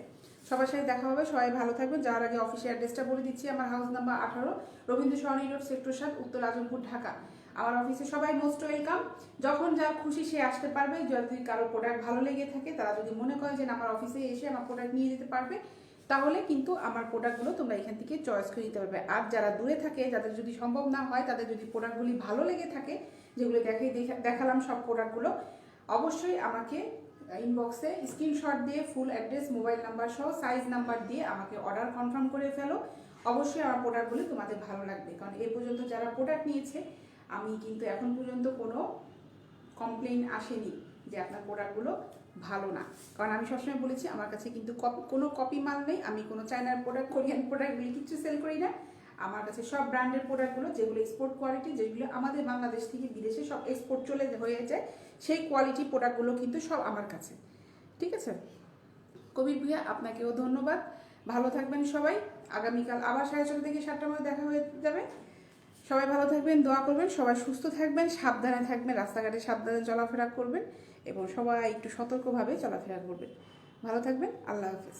সবার সাথে দেখা হবে। সবাই ভালো থাকবেন। যাওয়ার আগে অফিসের অ্যাড্রেসটা বলে দিচ্ছি। আমার হাউস নাম্বার 18, রবীন্দ্র সরণি রোড, সেক্টর 7, উত্তর আজমপুর, ঢাকা। আমার অফিসে সবাই মোস্ট ওয়েলকাম। যখন যা খুশি সে আসতে পারবে। যদি কারো প্রোডাক্ট ভালো লেগে থাকে, তারা যদি মনে করে যে আমার অফিসে এসে আমার প্রোডাক্ট নিয়ে যেতে পারবে, তাহলে কিন্তু আমার প্রোডাক্টগুলো তোমরা এখান থেকে চয়েস করে নিতে পারবে। আর যারা দূরে থাকে, যাদের যদি সম্ভব না হয়, তাদের যদি প্রোডাক্টগুলি ভালো লেগে থাকে, যেগুলো দেখালাম সব প্রোডাক্টগুলো, অবশ্যই আমাকে ইনবক্সে স্ক্রিনশট দিয়ে ফুল অ্যাড্রেস, মোবাইল নাম্বার সহ সাইজ নাম্বার দিয়ে আমাকে অর্ডার কনফার্ম করে ফেলো। অবশ্যই আমার প্রোডাক্টগুলি তোমাদের ভালো লাগবে, কারণ এ পর্যন্ত যারা প্রোডাক্ট নিয়েছে আমি কিন্তু এখন পর্যন্ত কোনো কমপ্লেন আসেনি যে আপনার প্রোডাক্টগুলো ভালো না। কারণ আমি সবসময় বলেছি আমার কাছে কিন্তু কোনো কপি মাল নেই। আমি কোনো চায়নার প্রোডাক্ট, কোরিয়ান প্রোডাক্টগুলি কিছু সেল করি না। আমার কাছে সব ব্র্যান্ডের প্রোডাক্টগুলো, যেগুলো এক্সপোর্ট কোয়ালিটি, যেগুলো আমাদের বাংলাদেশ থেকে বিদেশে সব এক্সপোর্ট চলে হয়ে যায়, সেই কোয়ালিটি প্রোডাক্টগুলো কিন্তু সব আমার কাছে, ঠিক আছে। কবির ভুইয়া, আপনাকেও ধন্যবাদ। ভালো থাকবেন সবাই। আগামীকাল আবার 6:30 থেকে 7টার মধ্যে দেখা হয়ে যাবে। সবাই ভালো থাকবেন, দোয়া করবেন, সবাই সুস্থ থাকবেন, সাবধানে থাকবেন, রাস্তাঘাটে সাবধানে চলাফেরা করবেন এবং সবাই একটু সতর্কভাবে চলাফেরা করবেন। ভালো থাকবেন। আল্লাহ হাফেজ।